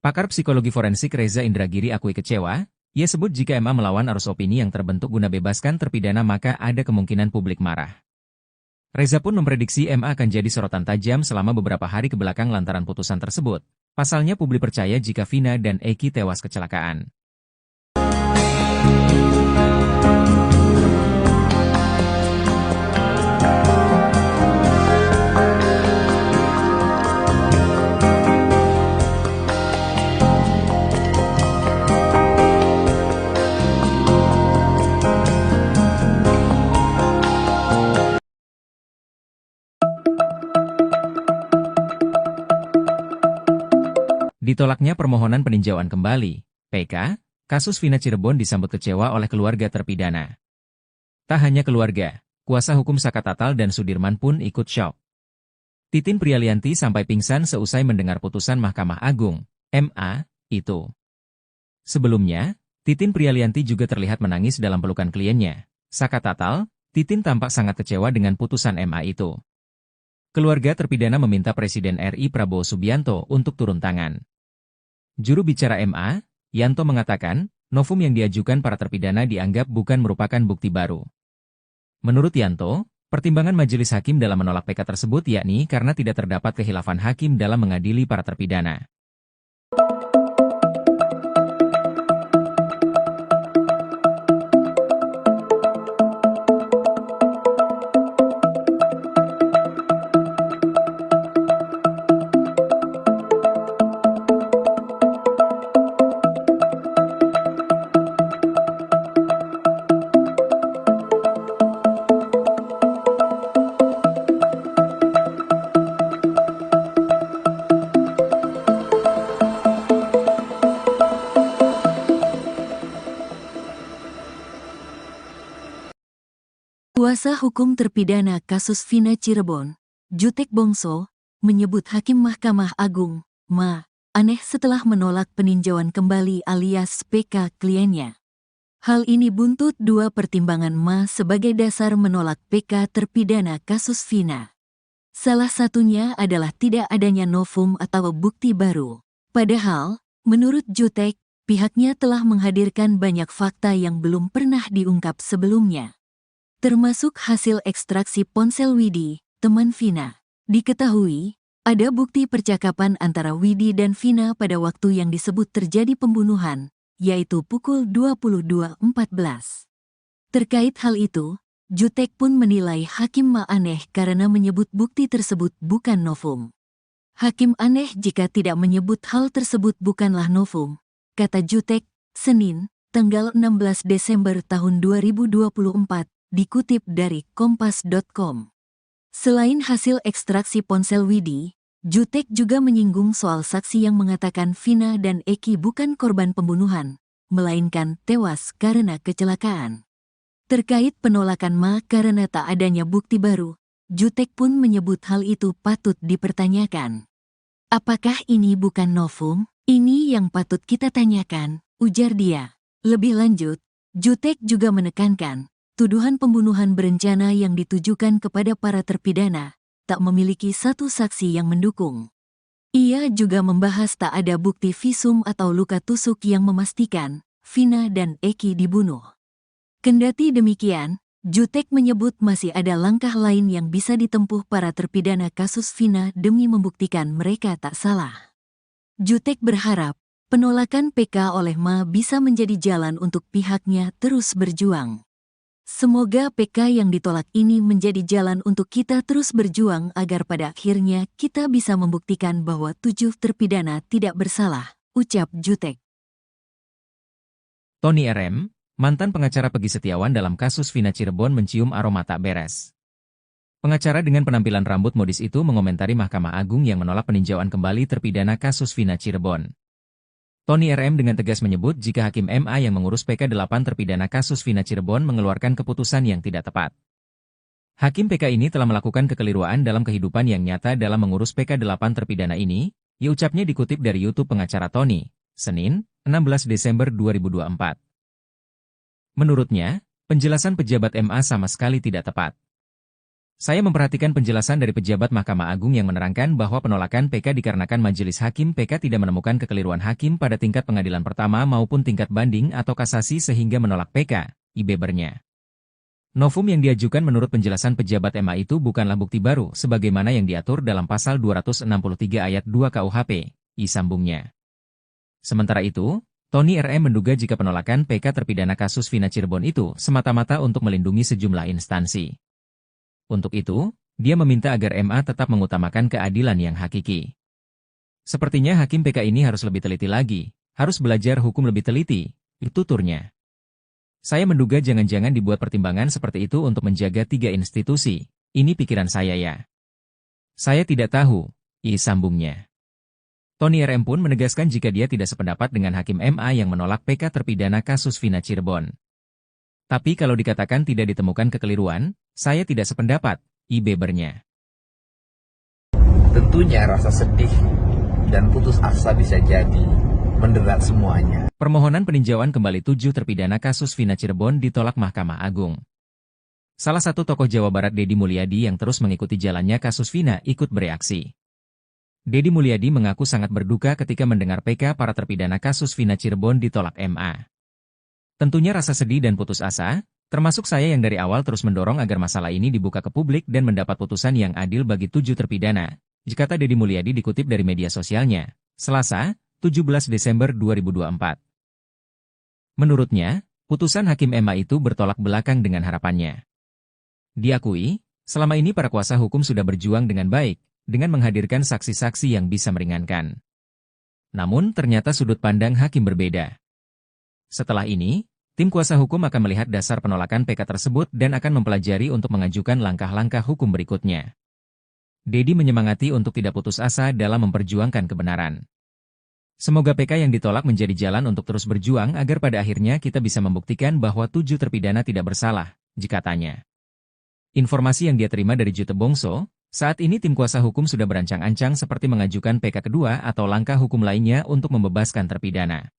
Pakar psikologi forensik Reza Indragiri akui kecewa. Ia sebut jika MA melawan arus opini yang terbentuk guna bebaskan terpidana maka ada kemungkinan publik marah. Reza pun memprediksi MA akan jadi sorotan tajam selama beberapa hari kebelakang lantaran putusan tersebut. Pasalnya publik percaya jika Vina dan Eki tewas kecelakaan. Ditolaknya permohonan peninjauan kembali, PK, kasus Vina Cirebon disambut kecewa oleh keluarga terpidana. Tak hanya keluarga, kuasa hukum Saka Tatal dan Sudirman pun ikut syok. Titin Prialianti sampai pingsan seusai mendengar putusan Mahkamah Agung, MA, itu. Sebelumnya, Titin Prialianti juga terlihat menangis dalam pelukan kliennya. Saka Tatal, Titin tampak sangat kecewa dengan putusan MA itu. Keluarga terpidana meminta Presiden RI Prabowo Subianto untuk turun tangan. Juru bicara MA, Yanto mengatakan, novum yang diajukan para terpidana dianggap bukan merupakan bukti baru. Menurut Yanto, pertimbangan majelis hakim dalam menolak PK tersebut yakni karena tidak terdapat kehilafan hakim dalam mengadili para terpidana. Kuasa hukum terpidana kasus Vina Cirebon, Jutek Bongso, menyebut Hakim Mahkamah Agung, Ma. aneh setelah menolak peninjauan kembali alias PK kliennya. Hal ini buntut dua pertimbangan Ma sebagai dasar menolak PK terpidana kasus Vina. Salah satunya adalah tidak adanya novum atau bukti baru. Padahal, menurut Jutek, pihaknya telah menghadirkan banyak fakta yang belum pernah diungkap sebelumnya. Termasuk hasil ekstraksi ponsel Widi, teman Vina. Diketahui, ada bukti percakapan antara Widi dan Vina pada waktu yang disebut terjadi pembunuhan, yaitu pukul 22.14. Terkait hal itu, Jutek pun menilai Hakim Ma aneh karena menyebut bukti tersebut bukan novum. Hakim aneh jika tidak menyebut hal tersebut bukanlah novum, kata Jutek, Senin, tanggal 16 Desember tahun 2024, dikutip dari kompas.com. Selain hasil ekstraksi ponsel Widi, Jutek juga menyinggung soal saksi yang mengatakan Vina dan Eki bukan korban pembunuhan, melainkan tewas karena kecelakaan. Terkait penolakan Ma karena tak adanya bukti baru, Jutek pun menyebut hal itu patut dipertanyakan. Apakah ini bukan novum? Ini yang patut kita tanyakan, ujar dia. Lebih lanjut, Jutek juga menekankan, tuduhan pembunuhan berencana yang ditujukan kepada para terpidana tak memiliki satu saksi yang mendukung. Ia juga membahas tak ada bukti visum atau luka tusuk yang memastikan Vina dan Eki dibunuh. Kendati demikian, Jutek menyebut masih ada langkah lain yang bisa ditempuh para terpidana kasus Vina demi membuktikan mereka tak salah. Jutek berharap penolakan PK oleh Ma bisa menjadi jalan untuk pihaknya terus berjuang. Semoga PK yang ditolak ini menjadi jalan untuk kita terus berjuang agar pada akhirnya kita bisa membuktikan bahwa 7 terpidana tidak bersalah, ucap Jutek. Tony RM, mantan pengacara Peggy Setiawan dalam kasus Vina Cirebon mencium aroma tak beres. Pengacara dengan penampilan rambut modis itu mengomentari Mahkamah Agung yang menolak peninjauan kembali terpidana kasus Vina Cirebon. Tony RM dengan tegas menyebut jika Hakim MA yang mengurus PK 8 terpidana kasus Vina Cirebon mengeluarkan keputusan yang tidak tepat. Hakim PK ini telah melakukan kekeliruan dalam kehidupan yang nyata dalam mengurus PK 8 terpidana ini, ia ucapnya dikutip dari YouTube pengacara Tony, Senin, 16 Desember 2024. Menurutnya, penjelasan pejabat MA sama sekali tidak tepat. Saya memperhatikan penjelasan dari pejabat Mahkamah Agung yang menerangkan bahwa penolakan PK dikarenakan Majelis Hakim PK tidak menemukan kekeliruan hakim pada tingkat pengadilan pertama maupun tingkat banding atau kasasi sehingga menolak PK, bebernya. Novum yang diajukan menurut penjelasan pejabat MA itu bukanlah bukti baru sebagaimana yang diatur dalam pasal 263 ayat 2 KUHP, sambungnya. Sementara itu, Tony RM menduga jika penolakan PK terpidana kasus Vina Cirebon itu semata-mata untuk melindungi sejumlah instansi. Untuk itu, dia meminta agar MA tetap mengutamakan keadilan yang hakiki. Sepertinya Hakim PK ini harus lebih teliti lagi, harus belajar hukum lebih teliti, tuturnya. Saya menduga jangan-jangan dibuat pertimbangan seperti itu untuk menjaga 3 institusi, ini pikiran saya ya. Saya tidak tahu, sambungnya. Tony RM pun menegaskan jika dia tidak sependapat dengan Hakim MA yang menolak PK terpidana kasus Vina Cirebon. Tapi kalau dikatakan tidak ditemukan kekeliruan, saya tidak sependapat, bebernya. Tentunya rasa sedih dan putus asa bisa jadi menderat semuanya. Permohonan peninjauan kembali 7 terpidana kasus Vina Cirebon ditolak Mahkamah Agung. Salah satu tokoh Jawa Barat Deddy Mulyadi yang terus mengikuti jalannya kasus Vina ikut bereaksi. Deddy Mulyadi mengaku sangat berduka ketika mendengar PK para terpidana kasus Vina Cirebon ditolak MA. Tentunya rasa sedih dan putus asa, termasuk saya yang dari awal terus mendorong agar masalah ini dibuka ke publik dan mendapat putusan yang adil bagi 7 terpidana, kata Deddy Mulyadi dikutip dari media sosialnya, Selasa, 17 Desember 2024. Menurutnya, putusan Hakim MA itu bertolak belakang dengan harapannya. Diakui, selama ini para kuasa hukum sudah berjuang dengan baik, dengan menghadirkan saksi-saksi yang bisa meringankan. Namun ternyata sudut pandang hakim berbeda. Setelah ini, tim kuasa hukum akan melihat dasar penolakan PK tersebut dan akan mempelajari untuk mengajukan langkah-langkah hukum berikutnya. Deddy menyemangati untuk tidak putus asa dalam memperjuangkan kebenaran. Semoga PK yang ditolak menjadi jalan untuk terus berjuang agar pada akhirnya kita bisa membuktikan bahwa 7 terpidana tidak bersalah, katanya. Informasi yang dia terima dari Jutek Bongso, Saat ini tim kuasa hukum sudah berancang-ancang seperti mengajukan PK kedua atau langkah hukum lainnya untuk membebaskan terpidana.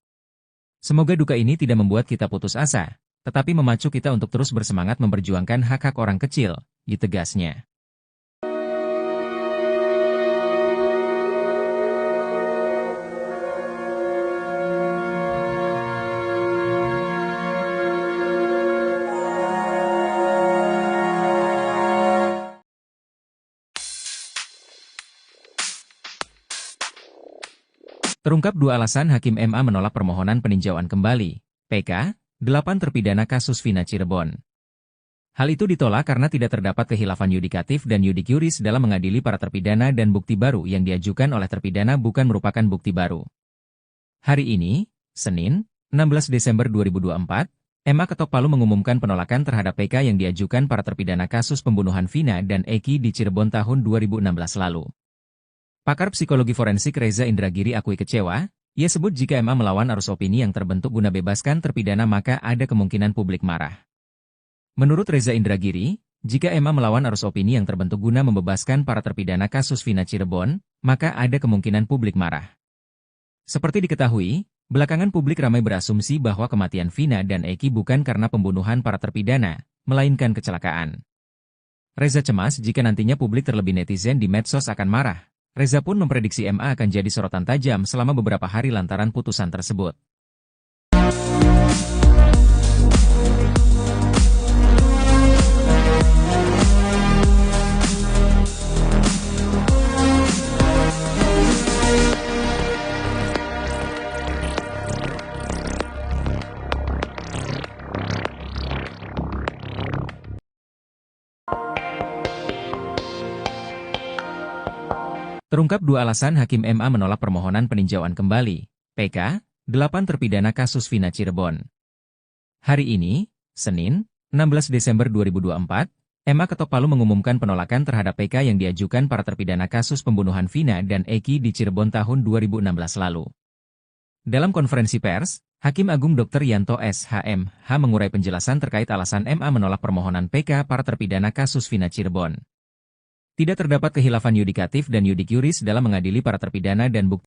Semoga duka ini tidak membuat kita putus asa, tetapi memacu kita untuk terus bersemangat memperjuangkan hak-hak orang kecil, ditegasnya. Terungkap 2 alasan Hakim MA menolak permohonan peninjauan kembali, PK, 8 terpidana kasus Vina Cirebon. Hal itu ditolak karena tidak terdapat khilafan yudikatif dan yudik yuris dalam mengadili para terpidana dan bukti baru yang diajukan oleh terpidana bukan merupakan bukti baru. Hari ini, Senin, 16 Desember 2024, MA ketok palu mengumumkan penolakan terhadap PK yang diajukan para terpidana kasus pembunuhan Vina dan Eki di Cirebon tahun 2016 lalu. Pakar psikologi forensik Reza Indragiri akui kecewa. Ia sebut jika MA melawan arus opini yang terbentuk guna bebaskan terpidana maka ada kemungkinan publik marah. Menurut Reza Indragiri, jika MA melawan arus opini yang terbentuk guna membebaskan para terpidana kasus Vina Cirebon, maka ada kemungkinan publik marah. Seperti diketahui, belakangan publik ramai berasumsi bahwa kematian Vina dan Eki bukan karena pembunuhan para terpidana, melainkan kecelakaan. Reza cemas jika nantinya publik terlebih netizen di medsos akan marah. Reza pun memprediksi MA akan jadi sorotan tajam selama beberapa hari lantaran putusan tersebut. Terungkap 2 alasan Hakim MA menolak permohonan peninjauan kembali, PK, 8 terpidana kasus Vina Cirebon. Hari ini, Senin, 16 Desember 2024, MA ketok palu mengumumkan penolakan terhadap PK yang diajukan para terpidana kasus pembunuhan Vina dan Eki di Cirebon tahun 2016 lalu. Dalam konferensi pers, Hakim Agung Dr. Yanto SHMH mengurai penjelasan terkait alasan MA menolak permohonan PK para terpidana kasus Vina Cirebon. Tidak terdapat khilafan yudikatif dan yudik yuris dalam mengadili para terpidana dan bukti